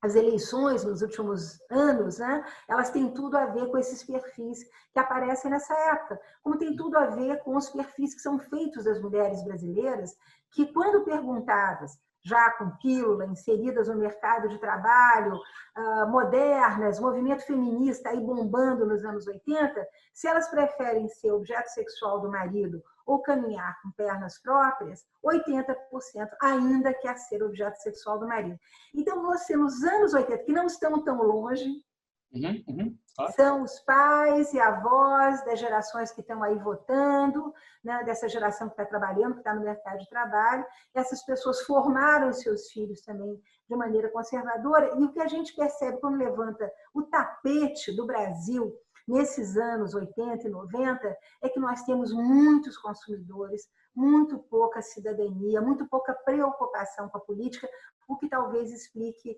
as eleições nos últimos anos, né, elas têm tudo a ver com esses perfis que aparecem nessa época, como tem tudo a ver com os perfis que são feitos das mulheres brasileiras, que quando perguntadas, já com pílula, inseridas no mercado de trabalho, modernas, movimento feminista aí bombando nos anos 80, se elas preferem ser objeto sexual do marido ou caminhar com pernas próprias, 80% ainda quer ser objeto sexual do marido. Então, você, nos anos 80, que não estão tão longe, claro, são os pais e avós das gerações que estão aí votando, né, dessa geração que está trabalhando, que está no mercado de trabalho. Essas pessoas formaram seus filhos também de maneira conservadora. E o que a gente percebe quando levanta o tapete do Brasil nesses anos 80 e 90 é que nós temos muitos consumidores, muito pouca cidadania, muito pouca preocupação com a política, o que talvez explique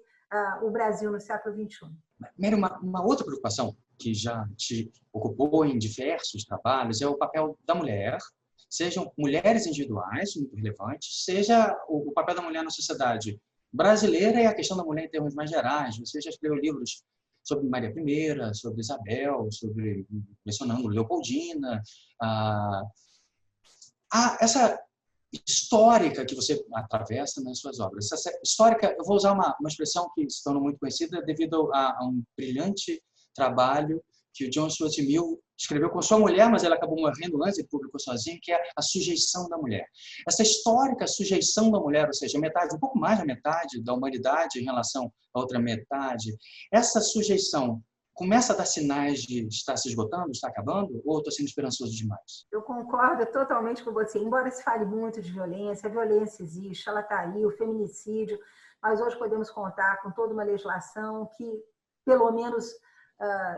o Brasil no século XXI. Mary, uma outra preocupação que já te ocupou em diversos trabalhos é o papel da mulher, sejam mulheres individuais, muito relevantes, seja o papel da mulher na sociedade brasileira e a questão da mulher em termos mais gerais. Você já escreveu livros sobre Maria I, sobre Isabel, mencionando Leopoldina. Essa histórica que você atravessa nas suas obras. Essa histórica, eu vou usar uma expressão que se tornou muito conhecida devido a um brilhante trabalho que o John Stuart Mill escreveu com sua mulher, mas ela acabou morrendo antes e publicou sozinha, que é a sujeição da mulher. Essa histórica sujeição da mulher, ou seja, metade, um pouco mais da metade da humanidade em relação à outra metade, essa sujeição começa a dar sinais de estar se esgotando, estar acabando, ou estou sendo esperançoso demais? Eu concordo totalmente com você. Embora se fale muito de violência, a violência existe, ela está aí, o feminicídio. Nós hoje podemos contar com toda uma legislação que, pelo menos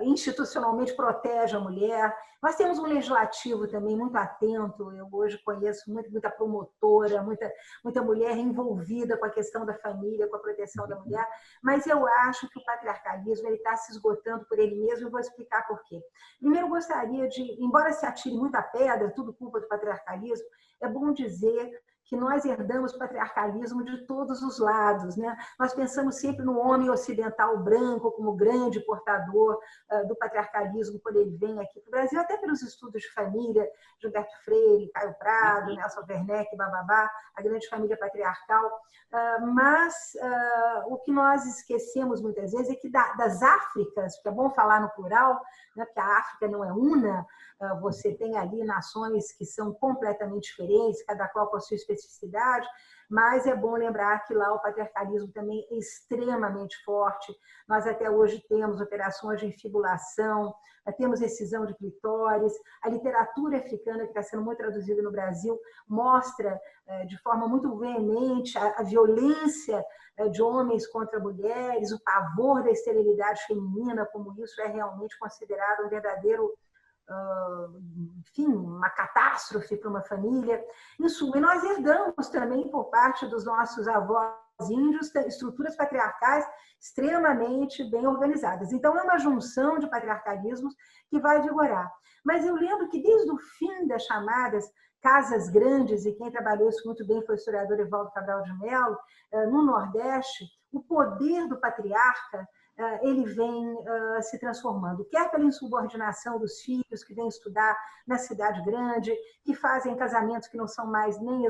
institucionalmente, protege a mulher. Nós temos um legislativo também muito atento. Eu hoje conheço muita promotora, muita mulher envolvida com a questão da família, com a proteção da mulher, mas eu acho que o patriarcalismo está se esgotando por ele mesmo, e vou explicar por quê. Primeiro, eu gostaria de, embora se atire muita pedra, tudo culpa do patriarcalismo, é bom dizer que nós herdamos o patriarcalismo de todos os lados, né? Nós pensamos sempre no homem ocidental branco como grande portador do patriarcalismo quando ele vem aqui para o Brasil, até pelos estudos de família, Gilberto Freire, Caio Prado, Nelson Werneck, bababá, a grande família patriarcal. Mas o que nós esquecemos muitas vezes é que das Áfricas, que é bom falar no plural, né, porque a África não é una, você tem ali nações que são completamente diferentes, cada qual com a sua especificidade, mas é bom lembrar que lá o patriarcalismo também é extremamente forte. Nós até hoje temos operações de infibulação, temos excisão de clitóris. A literatura africana, que está sendo muito traduzida no Brasil, mostra de forma muito veemente a violência de homens contra mulheres, o pavor da esterilidade feminina, como isso é realmente considerado um verdadeiro, enfim, uma catástrofe para uma família. Em suma, e nós herdamos também por parte dos nossos avós índios estruturas patriarcais extremamente bem organizadas. Então, é uma junção de patriarcalismos que vai vigorar. Mas eu lembro que desde o fim das chamadas casas grandes, e quem trabalhou isso muito bem foi o historiador Evaldo Cabral de Mello, no Nordeste, o poder do patriarca ele vem se transformando, quer pela insubordinação dos filhos que vêm estudar na cidade grande, que fazem casamentos que não são mais nem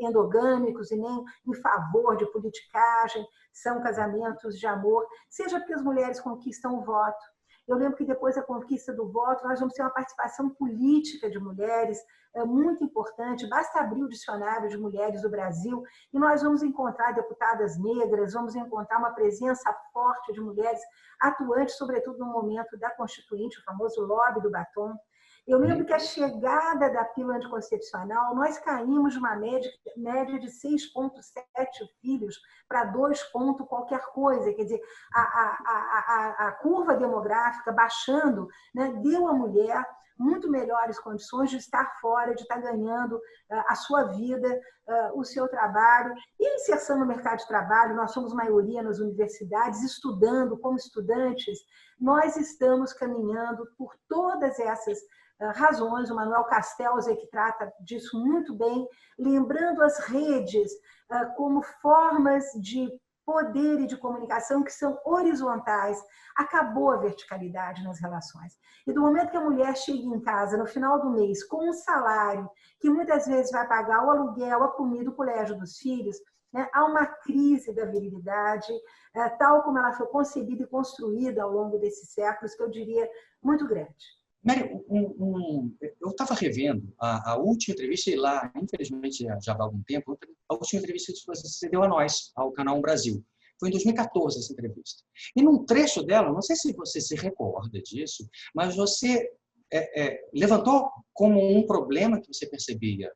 endogâmicos e nem em favor de politicagem, são casamentos de amor, seja porque as mulheres conquistam o voto. Eu lembro que depois da conquista do voto, nós vamos ter uma participação política de mulheres muito importante. Basta abrir o dicionário de mulheres do Brasil e nós vamos encontrar deputadas negras, vamos encontrar uma presença forte de mulheres atuantes, sobretudo no momento da Constituinte, o famoso lobby do batom. Eu lembro que a chegada da pílula anticoncepcional, nós caímos de uma média de 6,7 filhos para 2 pontos qualquer coisa. Quer dizer, a curva demográfica baixando, né, deu à mulher muito melhores condições de estar fora, de estar ganhando a sua vida, o seu trabalho. E inserção no mercado de trabalho, nós somos maioria nas universidades, estudando como estudantes, nós estamos caminhando por todas essas razões. O Manuel Castells é que trata disso muito bem, lembrando as redes como formas de poder e de comunicação que são horizontais. Acabou a verticalidade nas relações. E do momento que a mulher chega em casa no final do mês com um salário que muitas vezes vai pagar o aluguel, a comida, o colégio dos filhos, né, há uma crise da virilidade, tal como ela foi concebida e construída ao longo desses séculos, que eu diria muito grande. Mary, eu estava revendo a última entrevista, e lá, infelizmente, já há algum tempo, a última entrevista que você deu a nós, ao Canal 1 Brasil. Foi em 2014 essa entrevista. E num trecho dela, não sei se você se recorda disso, mas você levantou como um problema que você percebia.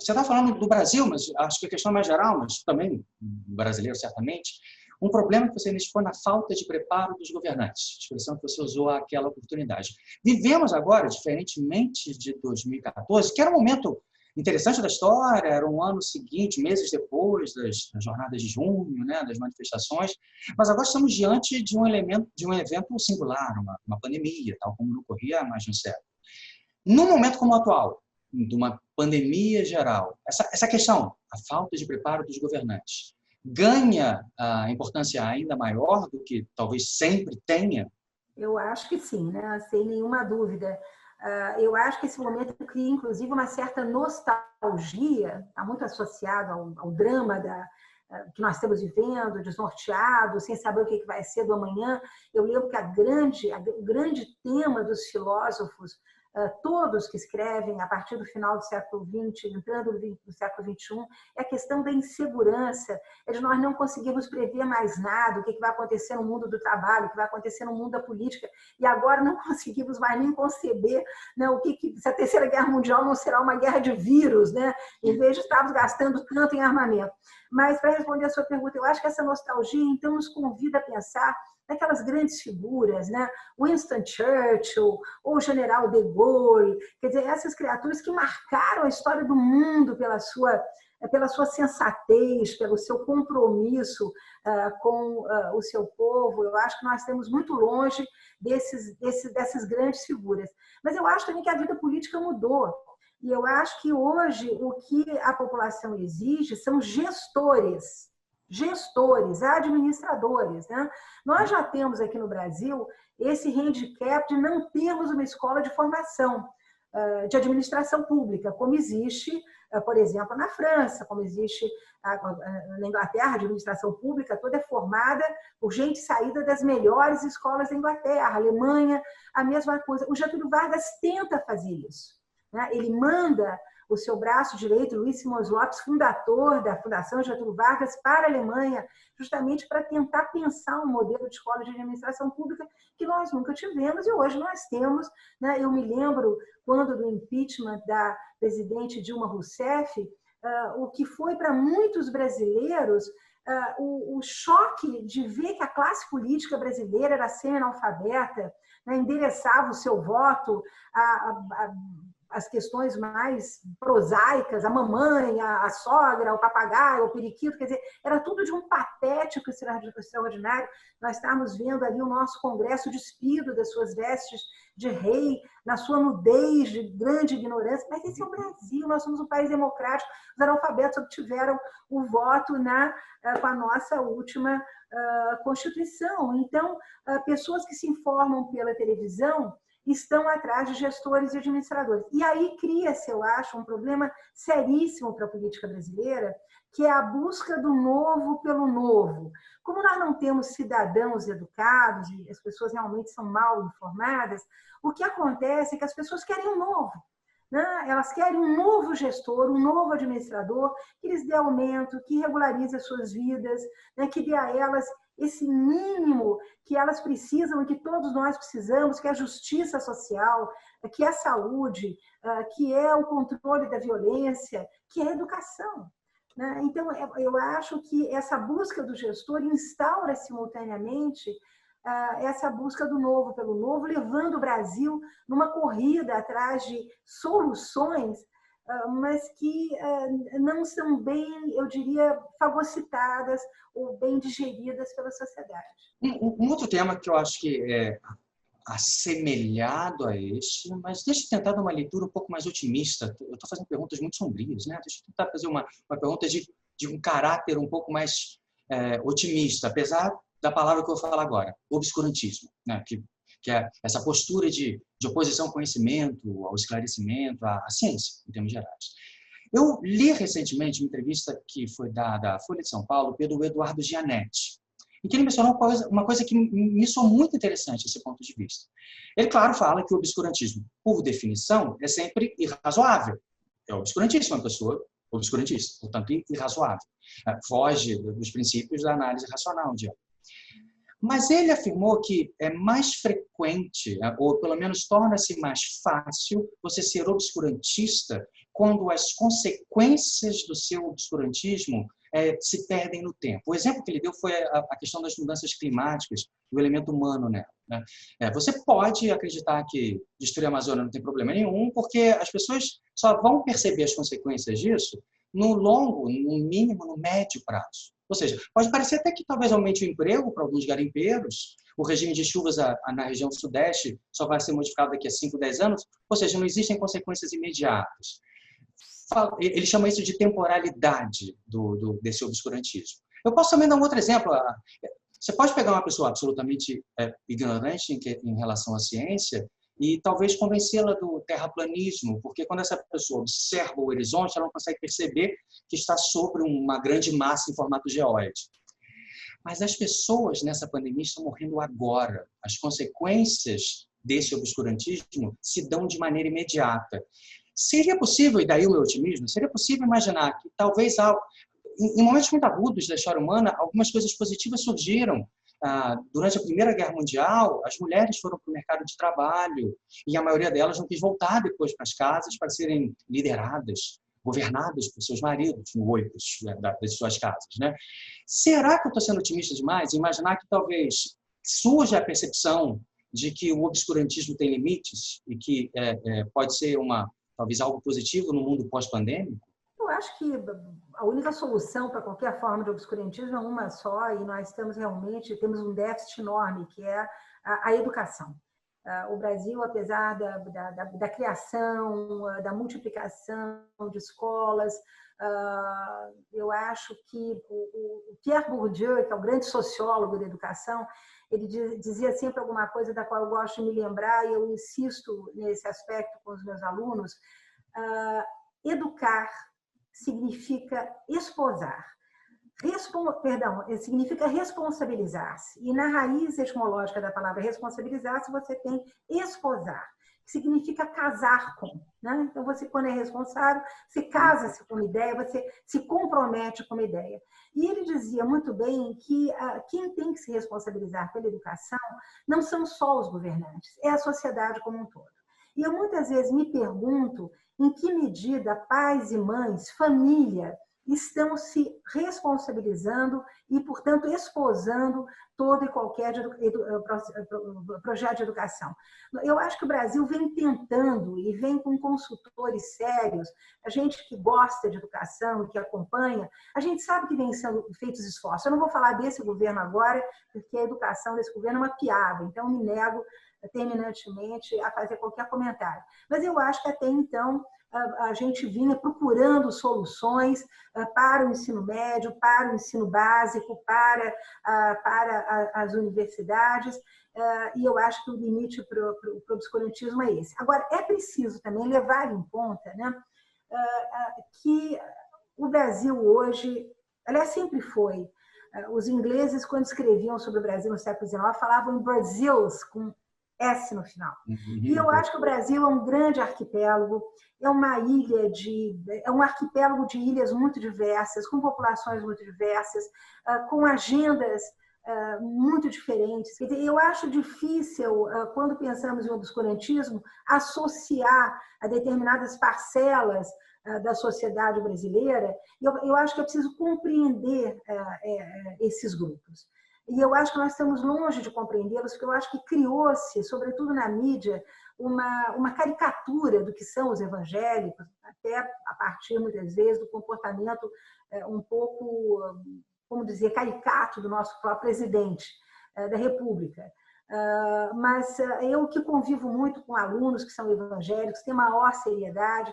Você está falando do Brasil, mas acho que a questão é mais geral, mas também brasileiro, certamente. Um problema que você identificou na falta de preparo dos governantes, expressão que você usou àquela oportunidade. Vivemos agora, diferentemente de 2014, que era um momento interessante da história, era um ano seguinte, meses depois das jornadas de junho, né, das manifestações, mas agora estamos diante de um evento singular, uma pandemia, tal como não ocorria há mais de um século. Num momento como o atual, de uma pandemia geral, essa questão, a falta de preparo dos governantes, ganha a importância ainda maior do que talvez sempre tenha? Eu acho que sim, né? Sem nenhuma dúvida. Eu acho que esse momento cria, inclusive, uma certa nostalgia, está muito associado ao drama que nós estamos vivendo, desnorteado, sem saber o que vai ser do amanhã. Eu lembro que o grande tema dos filósofos, todos que escrevem a partir do final do século XX, entrando no século XXI, é a questão da insegurança, é de nós não conseguirmos prever mais nada, o que vai acontecer no mundo do trabalho, o que vai acontecer no mundo da política, e agora não conseguimos mais nem conceber, né, se a Terceira Guerra Mundial não será uma guerra de vírus, né, em vez de estarmos gastando tanto em armamento. Mas, para responder a sua pergunta, eu acho que essa nostalgia, então, nos convida a pensar naquelas grandes figuras, né? Winston Churchill, ou o General de Gaulle, quer dizer, essas criaturas que marcaram a história do mundo pela sua sensatez, pelo seu compromisso com o seu povo. Eu acho que nós estamos muito longe dessas grandes figuras. Mas eu acho também que a vida política mudou. E eu acho que hoje o que a população exige são gestores, administradores, né? Nós já temos aqui no Brasil esse handicap de não termos uma escola de formação de administração pública, como existe, por exemplo, na França, como existe na Inglaterra. A administração pública toda é formada por gente saída das melhores escolas da Inglaterra. A Alemanha, a mesma coisa. O Getúlio Vargas tenta fazer isso, né? Ele manda o seu braço direito, Luiz Simões Lopes, fundador da Fundação Getúlio Vargas, para a Alemanha, justamente para tentar pensar um modelo de escola de administração pública que nós nunca tivemos e hoje nós temos, né? Eu me lembro, quando do impeachment da presidente Dilma Rousseff, o que foi para muitos brasileiros o choque de ver que a classe política brasileira era semi-analfabeta, né? Endereçava o seu voto as questões mais prosaicas, a mamãe, a sogra, o papagaio, o periquito, quer dizer, era tudo de um patético extraordinário. Nós estávamos vendo ali o nosso Congresso despido das suas vestes de rei, na sua nudez de grande ignorância, mas esse é o Brasil, nós somos um país democrático, os analfabetos obtiveram o voto com a nossa última Constituição. Então, pessoas que se informam pela televisão estão atrás de gestores e administradores. E aí cria-se, eu acho, um problema seríssimo para a política brasileira, que é a busca do novo pelo novo. Como nós não temos cidadãos educados e as pessoas realmente são mal informadas, o que acontece é que as pessoas querem um novo, né? Elas querem um novo gestor, um novo administrador que lhes dê aumento, que regularize as suas vidas, né? Que dê a elas esse mínimo que elas precisam e que todos nós precisamos, que é a justiça social, que é a saúde, que é o controle da violência, que é a educação. né? Então, eu acho que essa busca do gestor instaura simultaneamente essa busca do novo pelo novo, levando o Brasil numa corrida atrás de soluções, mas que não são bem, eu diria, fagocitadas ou bem digeridas pela sociedade. Um outro tema que eu acho que é assemelhado a este, mas deixa eu tentar dar uma leitura um pouco mais otimista. Eu estou fazendo perguntas muito sombrias, né? Deixa eu tentar fazer uma pergunta de um caráter um pouco mais otimista, apesar da palavra que eu vou falar agora, obscurantismo, né? Que é essa postura de oposição ao conhecimento, ao esclarecimento, à ciência, em termos gerais. Eu li recentemente uma entrevista que foi dada à Folha de São Paulo pelo Eduardo Gianetti, em que ele mencionou uma coisa que me soou muito interessante, esse ponto de vista. Ele, claro, fala que o obscurantismo, por definição, é sempre irrazoável. É obscurantismo, uma pessoa obscurantista, portanto, irrazoável. Foge dos princípios da análise racional, mas ele afirmou que é mais frequente, ou pelo menos torna-se mais fácil, você ser obscurantista quando as consequências do seu obscurantismo se perdem no tempo. O exemplo que ele deu foi a questão das mudanças climáticas, do elemento humano nela, né? Você pode acreditar que destruir a Amazônia não tem problema nenhum, porque as pessoas só vão perceber as consequências disso no longo, no mínimo, no médio prazo. Ou seja, pode parecer até que talvez aumente o emprego para alguns garimpeiros, o regime de chuvas na região sudeste só vai ser modificado daqui a 5, 10 anos, ou seja, não existem consequências imediatas. Ele chama isso de temporalidade desse obscurantismo. Eu posso também dar um outro exemplo. Você pode pegar uma pessoa absolutamente ignorante em relação à ciência e talvez convencê-la do terraplanismo, porque quando essa pessoa observa o horizonte, ela não consegue perceber que está sobre uma grande massa em formato geóide. Mas as pessoas nessa pandemia estão morrendo agora. As consequências desse obscurantismo se dão de maneira imediata. Seria possível, e daí o meu otimismo, seria possível imaginar que talvez em momentos muito agudos da história humana, algumas coisas positivas surgiram. Durante a Primeira Guerra Mundial, as mulheres foram para o mercado de trabalho e a maioria delas não quis voltar depois para as casas para serem lideradas, governadas por seus maridos, no oicos das suas casas, né? Será que eu estou sendo otimista demais em imaginar que talvez surja a percepção de que o obscurantismo tem limites e que pode ser talvez algo positivo no mundo pós-pandêmico? Eu acho que a única solução para qualquer forma de obscurantismo é uma só, e nós temos um déficit enorme, que é a educação. O Brasil, apesar da criação, da multiplicação de escolas, eu acho que o Pierre Bourdieu, que é o grande sociólogo da educação, ele dizia sempre alguma coisa da qual eu gosto de me lembrar, e eu insisto nesse aspecto com os meus alunos. Educar significa esposar. Significa responsabilizar-se. E na raiz etimológica da palavra responsabilizar-se, você tem esposar, que significa casar com, né? Então, você, quando é responsável, você casa-se com uma ideia, você se compromete com uma ideia. E ele dizia muito bem que quem tem que se responsabilizar pela educação não são só os governantes, é a sociedade como um todo. E eu muitas vezes me pergunto em que medida pais e mães, família, estão se responsabilizando e, portanto, esposando todo e qualquer projeto de educação. Eu acho que o Brasil vem tentando e vem com consultores sérios, a gente que gosta de educação e que acompanha, a gente sabe que vem sendo feitos esforços. Eu não vou falar desse governo agora, porque a educação desse governo é uma piada, então me nego terminantemente a fazer qualquer comentário. Mas eu acho que até então a gente vinha procurando soluções para o ensino médio, para o ensino básico, para as universidades, e eu acho que o limite para o obscurantismo é esse. Agora, é preciso também levar em conta, né, que o Brasil hoje, aliás, sempre foi, os ingleses, quando escreviam sobre o Brasil no século XIX, falavam em Brazils, com S no final. E eu acho que o Brasil é um grande arquipélago, é um arquipélago de ilhas muito diversas, com populações muito diversas, com agendas muito diferentes. Eu acho difícil, quando pensamos em obscurantismo, associar a determinadas parcelas da sociedade brasileira, eu acho que é preciso compreender esses grupos. E eu acho que nós estamos longe de compreendê-los, porque eu acho que criou-se, sobretudo na mídia, uma caricatura do que são os evangélicos, até a partir, muitas vezes, do comportamento um pouco, como dizer, caricato do nosso próprio presidente da República. Mas eu que convivo muito com alunos que são evangélicos, tenho maior seriedade,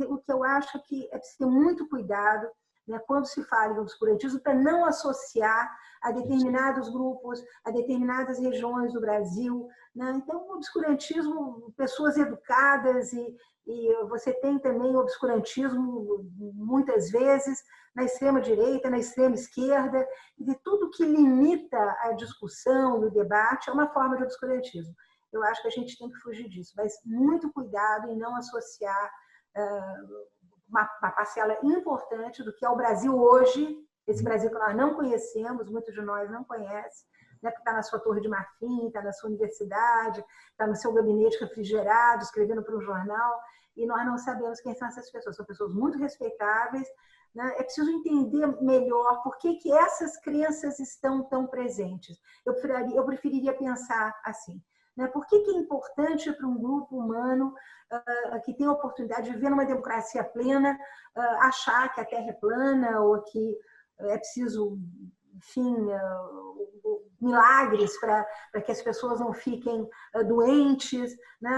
o que eu acho é que é preciso ter muito cuidado, né, quando se fala em obscurantismo, para não associar a determinados grupos, a determinadas regiões do Brasil, né? Então, o obscurantismo, pessoas educadas, e você tem também o obscurantismo, muitas vezes, na extrema-direita, na extrema-esquerda, e tudo que limita a discussão e o debate é uma forma de obscurantismo. Eu acho que a gente tem que fugir disso, mas muito cuidado em não associar uma parcela importante do que é o Brasil hoje, esse Brasil que nós não conhecemos, muitos de nós não conhecem, né, que está na sua torre de marfim, está na sua universidade, está no seu gabinete refrigerado, escrevendo para um jornal, e nós não sabemos quem são essas pessoas. São pessoas muito respeitáveis, né? É preciso entender melhor por que essas crenças estão tão presentes. Eu preferiria pensar assim, né? Por que é importante para um grupo humano que tem a oportunidade de viver numa democracia plena achar que a Terra é plana ou que é preciso, enfim, milagres para que as pessoas não fiquem doentes, né?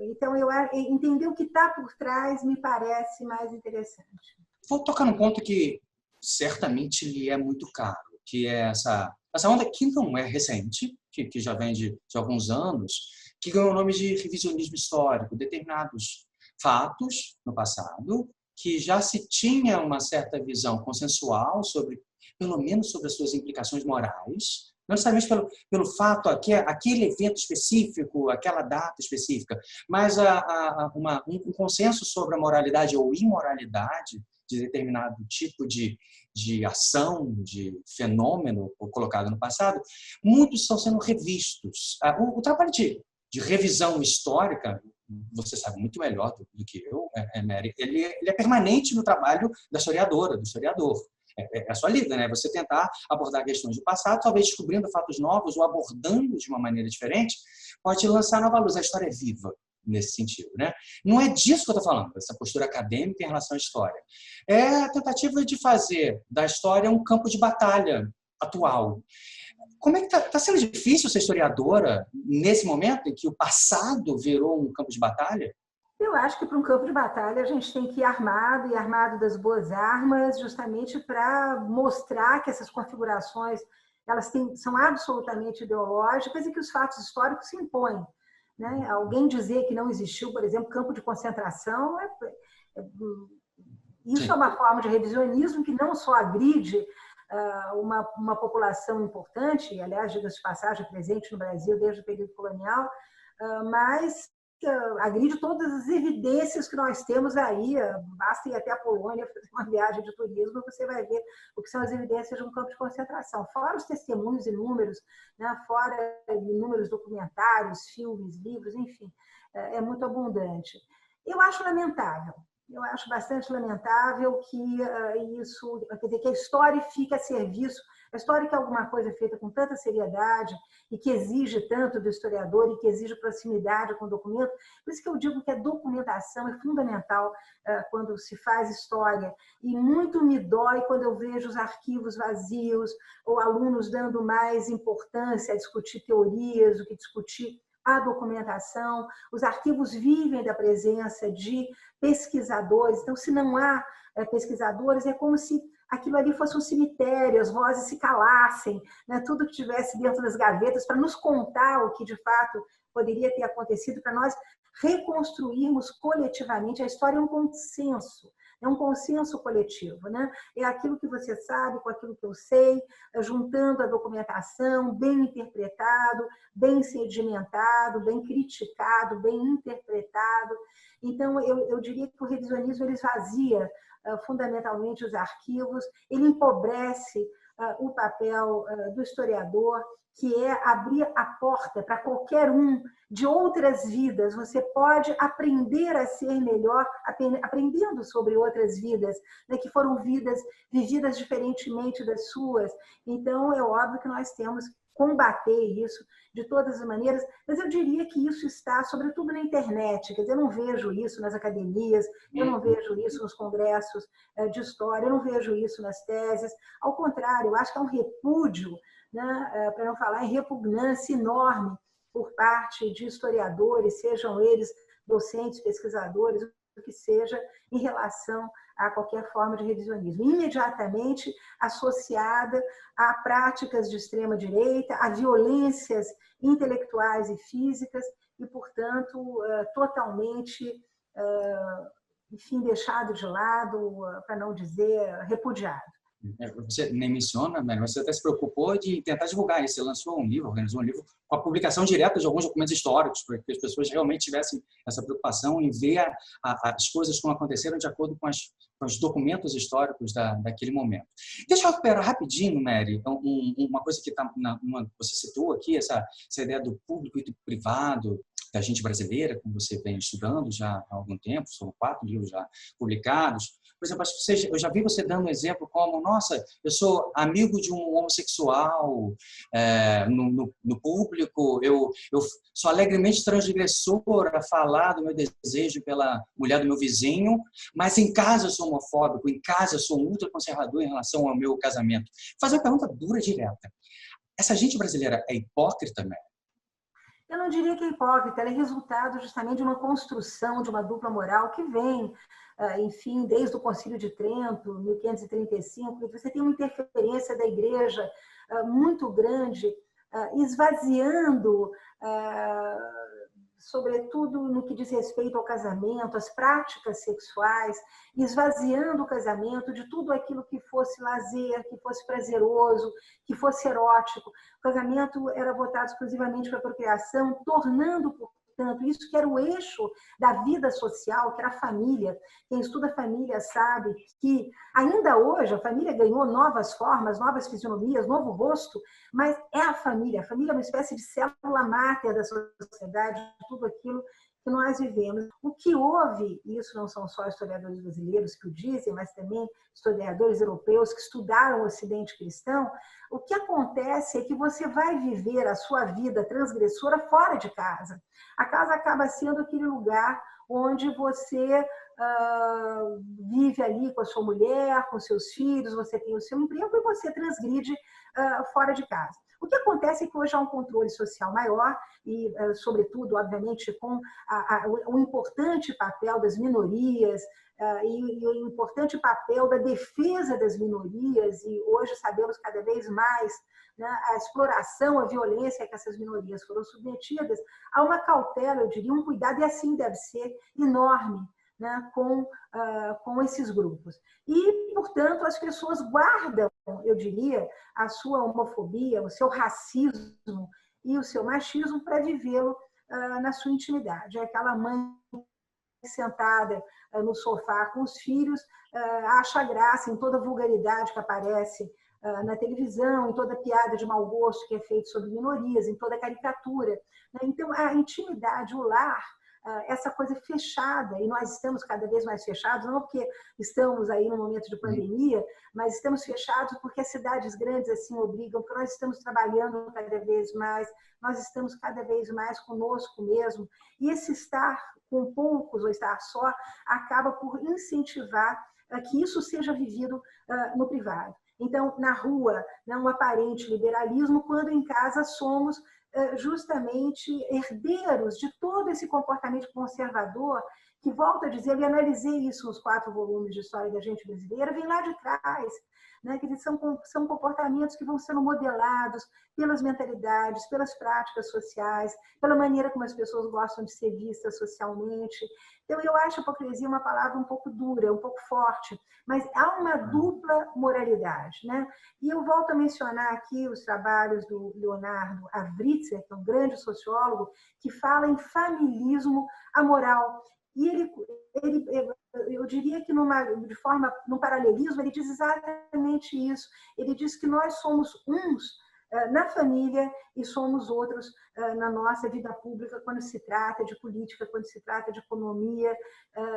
Então, entender o que está por trás me parece mais interessante. Vou tocar num ponto que certamente lhe é muito caro, que é essa onda que não é recente, que já vem de alguns anos, que ganhou o nome de revisionismo histórico, determinados fatos no passado, que já se tinha uma certa visão consensual sobre, pelo menos sobre as suas implicações morais, não necessariamente pelo fato, aquele evento específico, aquela data específica, mas um consenso sobre a moralidade ou imoralidade de determinado tipo de ação, de fenômeno colocado no passado, muitos estão sendo revistos. O trabalho de revisão histórica, você sabe muito melhor do que eu, Mary, ele é permanente no trabalho da historiadora, do historiador. É a sua lida, né? Você tentar abordar questões do passado, talvez descobrindo fatos novos ou abordando de uma maneira diferente, pode lançar nova luz. A história é viva nesse sentido, né? Não é disso que eu estou falando, essa postura acadêmica em relação à história. É a tentativa de fazer da história um campo de batalha atual. Como é que está sendo difícil ser historiadora nesse momento em que o passado virou um campo de batalha? Eu acho que para um campo de batalha a gente tem que ir armado, e armado das boas armas, justamente para mostrar que essas configurações são absolutamente ideológicas e que os fatos históricos se impõem, né? Alguém dizer que não existiu, por exemplo, campo de concentração, isso Sim. é uma forma de revisionismo que não só agride uma população importante, aliás, diga-se de passagem, presente no Brasil desde o período colonial, mas agride todas as evidências que nós temos aí. Basta ir até a Polônia fazer uma viagem de turismo, você vai ver o que são as evidências de um campo de concentração. Fora os testemunhos inúmeros, né? Fora inúmeros documentários, filmes, livros, enfim, é muito abundante. Eu acho lamentável. Eu acho bastante lamentável que isso, quer dizer, que a história fique a serviço. A história que é alguma coisa feita com tanta seriedade e que exige tanto do historiador e que exige proximidade com o documento. Por isso que eu digo que a documentação é fundamental quando se faz história. E muito me dói quando eu vejo os arquivos vazios ou alunos dando mais importância a discutir teorias do que discutir a documentação. Os arquivos vivem da presença de pesquisadores. Então, se não há pesquisadores, é como se aquilo ali fosse um cemitério, as vozes se calassem, né? Tudo que tivesse dentro das gavetas para nos contar o que de fato poderia ter acontecido, para nós reconstruirmos coletivamente. A história é um consenso coletivo, né? É aquilo que você sabe com aquilo que eu sei, juntando a documentação, bem interpretado, bem sedimentado, bem criticado, bem interpretado. Então, eu diria que o revisionismo ele esvazia fundamentalmente os arquivos, ele empobrece o papel do historiador, que é abrir a porta para qualquer um de outras vidas. Você pode aprender a ser melhor aprendendo sobre outras vidas, né, que foram vidas vividas diferentemente das suas. Então, é óbvio que nós temos que combater isso de todas as maneiras, mas eu diria que isso está, sobretudo, na internet. Quer dizer, eu não vejo isso nas academias, eu não vejo isso nos congressos de história, eu não vejo isso nas teses. Ao contrário, eu acho que é um repúdio, né, para não falar em repugnância enorme por parte de historiadores, sejam eles docentes, pesquisadores, o que seja, em relação a qualquer forma de revisionismo, imediatamente associada a práticas de extrema-direita, a violências intelectuais e físicas, e, portanto, totalmente, enfim, deixado de lado, para não dizer repudiado. Você nem menciona, mas você até se preocupou de tentar divulgar isso. Você lançou um livro, organizou um livro com a publicação direta de alguns documentos históricos, para que as pessoas realmente tivessem essa preocupação em ver as coisas como aconteceram de acordo com os documentos históricos daquele momento. Deixa eu recuperar rapidinho, Mary, uma coisa que você citou aqui, essa ideia do público e do privado, da gente brasileira, como você vem estudando já há algum tempo, são 4 livros já publicados. Por exemplo, eu já vi você dando um exemplo como, nossa, eu sou amigo de um homossexual no público, eu sou alegremente transgressor a falar do meu desejo pela mulher do meu vizinho, mas em casa eu sou homofóbico, em casa eu sou ultraconservador em relação ao meu casamento. Vou fazer uma pergunta dura e direta. Essa gente brasileira é hipócrita, né? Eu não diria que é hipócrita, ela é resultado justamente de uma construção de uma dupla moral que vem, enfim, desde o Concílio de Trento, 1535, você tem uma interferência da Igreja muito grande, esvaziando, sobretudo no que diz respeito ao casamento, às práticas sexuais, esvaziando o casamento de tudo aquilo que fosse lazer, que fosse prazeroso, que fosse erótico. O casamento era voltado exclusivamente para a procriação, tornando, portanto, isso que era o eixo da vida social, que era a família. Quem estuda a família sabe que, ainda hoje, a família ganhou novas formas, novas fisionomias, novo rosto, mas é a família. A família é uma espécie de célula máter da sociedade, de tudo aquilo que nós vivemos. O que houve, e isso não são só historiadores brasileiros que o dizem, mas também historiadores europeus que estudaram o Ocidente cristão, o que acontece é que você vai viver a sua vida transgressora fora de casa. A casa acaba sendo aquele lugar onde você vive ali com a sua mulher, com seus filhos, você tem o seu emprego e você transgride fora de casa. O que acontece é que hoje há um controle social maior e, sobretudo, obviamente, com o importante papel das minorias e o importante papel da defesa das minorias, e hoje sabemos cada vez mais, né, a exploração, a violência que essas minorias foram submetidas, há uma cautela, eu diria, um cuidado, e assim deve ser, enorme, né, com esses grupos. E, portanto, as pessoas guardam, eu diria, a sua homofobia, o seu racismo e o seu machismo para vivê-lo na sua intimidade. É aquela mãe sentada no sofá com os filhos, acha graça em toda a vulgaridade que aparece na televisão, em toda piada de mau gosto que é feita sobre minorias, em toda caricatura. Então, a intimidade, o lar, essa coisa fechada, e nós estamos cada vez mais fechados, não porque estamos aí no momento de pandemia, mas estamos fechados porque as cidades grandes assim obrigam, porque nós estamos trabalhando cada vez mais, nós estamos cada vez mais conosco mesmo, e esse estar com poucos ou estar só acaba por incentivar que isso seja vivido no privado. Então, na rua, um aparente liberalismo, quando em casa somos justamente herdeiros de todo esse comportamento conservador, que, volto a dizer, eu analisei isso nos 4 volumes de História da Gente Brasileira, vem lá de trás, né? Quer dizer, são comportamentos que vão sendo modelados pelas mentalidades, pelas práticas sociais, pela maneira como as pessoas gostam de ser vistas socialmente. Então, eu acho a hipocrisia uma palavra um pouco dura, um pouco forte, mas há uma dupla moralidade, né? E eu volto a mencionar aqui os trabalhos do Leonardo Avritzer, que é um grande sociólogo, que fala em familismo amoral. E ele eu diria que num paralelismo, ele diz exatamente isso. Ele diz que nós somos uns na família e somos outros na nossa vida pública quando se trata de política, quando se trata de economia.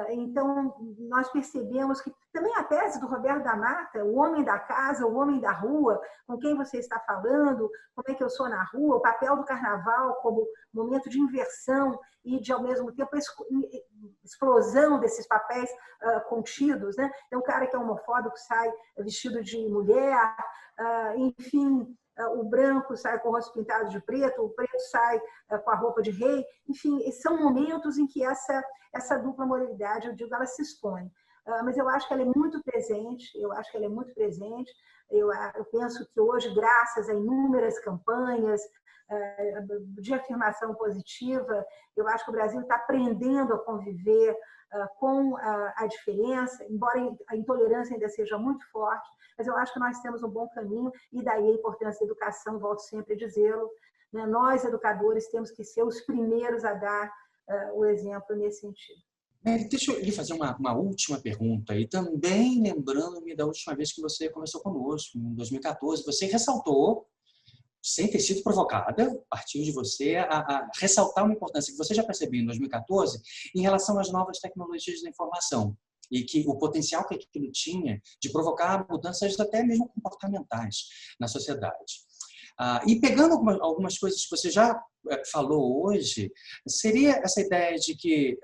Então, nós percebemos que também a tese do Roberto da Mata, o homem da casa, o homem da rua, com quem você está falando, como é que eu sou na rua, o papel do carnaval como momento de inversão e de, ao mesmo tempo, explosão desses papéis contidos, né? Então, o cara que é homofóbico sai vestido de mulher, enfim, o branco sai com o rosto pintado de preto, o preto sai com a roupa de rei. Enfim, são momentos em que essa dupla moralidade, eu digo, ela se expõe. Mas eu acho que ela é muito presente, eu penso que hoje, graças a inúmeras campanhas de afirmação positiva, eu acho que o Brasil está aprendendo a conviver com a diferença, embora a intolerância ainda seja muito forte, mas eu acho que nós temos um bom caminho e daí a importância da educação, volto sempre a dizê-lo, né? Nós, educadores, temos que ser os primeiros a dar o exemplo nesse sentido. Deixa eu lhe fazer uma última pergunta, e também lembrando-me da última vez que você conversou conosco, em 2014, você ressaltou, sem ter sido provocada, partiu de você a ressaltar uma importância que você já percebeu em 2014 em relação às novas tecnologias da informação e que o potencial que aquilo tinha de provocar mudanças até mesmo comportamentais na sociedade. E pegando algumas coisas que você já falou hoje, seria essa ideia de que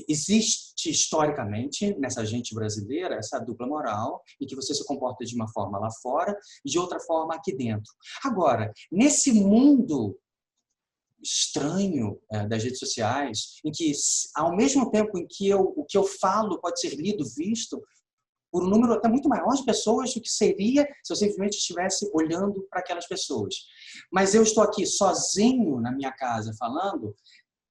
existe historicamente nessa gente brasileira essa dupla moral e que você se comporta de uma forma lá fora e de outra forma aqui dentro. Agora, nesse mundo estranho das redes sociais, em que ao mesmo tempo em que o que eu falo pode ser lido, visto por um número até muito maior de pessoas do que seria se eu simplesmente estivesse olhando para aquelas pessoas. Mas eu estou aqui sozinho na minha casa falando,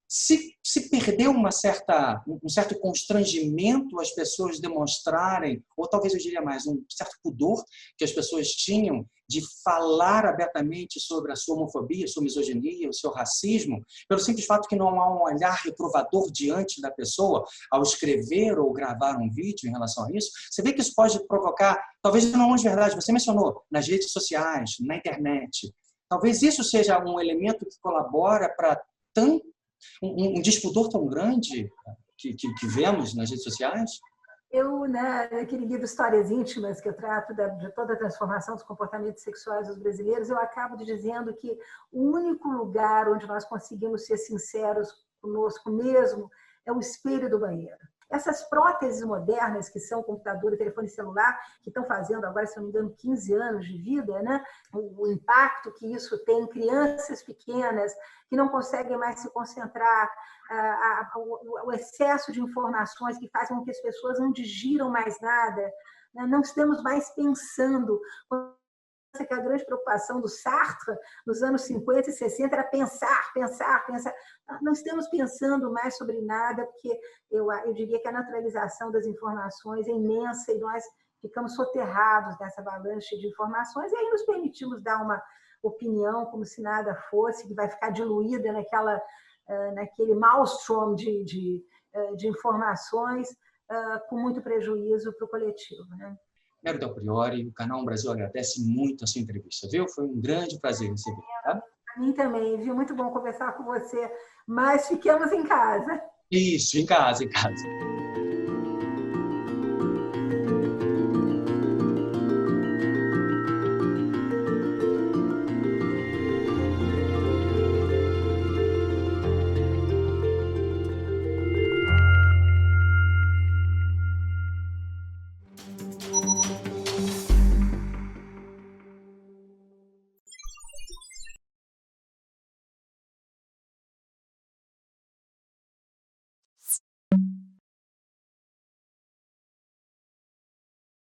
se perdeu um certo constrangimento as pessoas demonstrarem, ou talvez eu diria mais, um certo pudor que as pessoas tinham de falar abertamente sobre a sua homofobia, sua misoginia, o seu racismo, pelo simples fato que não há um olhar reprovador diante da pessoa ao escrever ou gravar um vídeo em relação a isso. Você vê que isso pode provocar, talvez não de verdade, você mencionou, nas redes sociais, na internet. Talvez isso seja um elemento que colabora para um despudor tão grande que vemos nas redes sociais? Eu, naquele livro Histórias Íntimas, que eu trato de toda a transformação dos comportamentos sexuais dos brasileiros, eu acabo dizendo que o único lugar onde nós conseguimos ser sinceros conosco mesmo é o espelho do banheiro. Essas próteses modernas, que são computador e telefone celular, que estão fazendo agora, se não me engano, 15 anos de vida, né? O impacto que isso tem em crianças pequenas que não conseguem mais se concentrar, o excesso de informações que fazem com que as pessoas não digiram mais nada, né? Não estamos mais pensando. Que a grande preocupação do Sartre nos anos 50 e 60 era pensar. Não estamos pensando mais sobre nada, porque eu diria que a naturalização das informações é imensa e nós ficamos soterrados nessa avalanche de informações e aí nos permitimos dar uma opinião como se nada fosse, que vai ficar diluída naquele maelstrom de informações com muito prejuízo para o coletivo, né? Mary Del Priore, o Canal Brasil agradece muito a sua entrevista, viu? Foi um grande prazer receber, tá? A mim também, viu? Muito bom conversar com você, mas fiquemos em casa. Isso, em casa.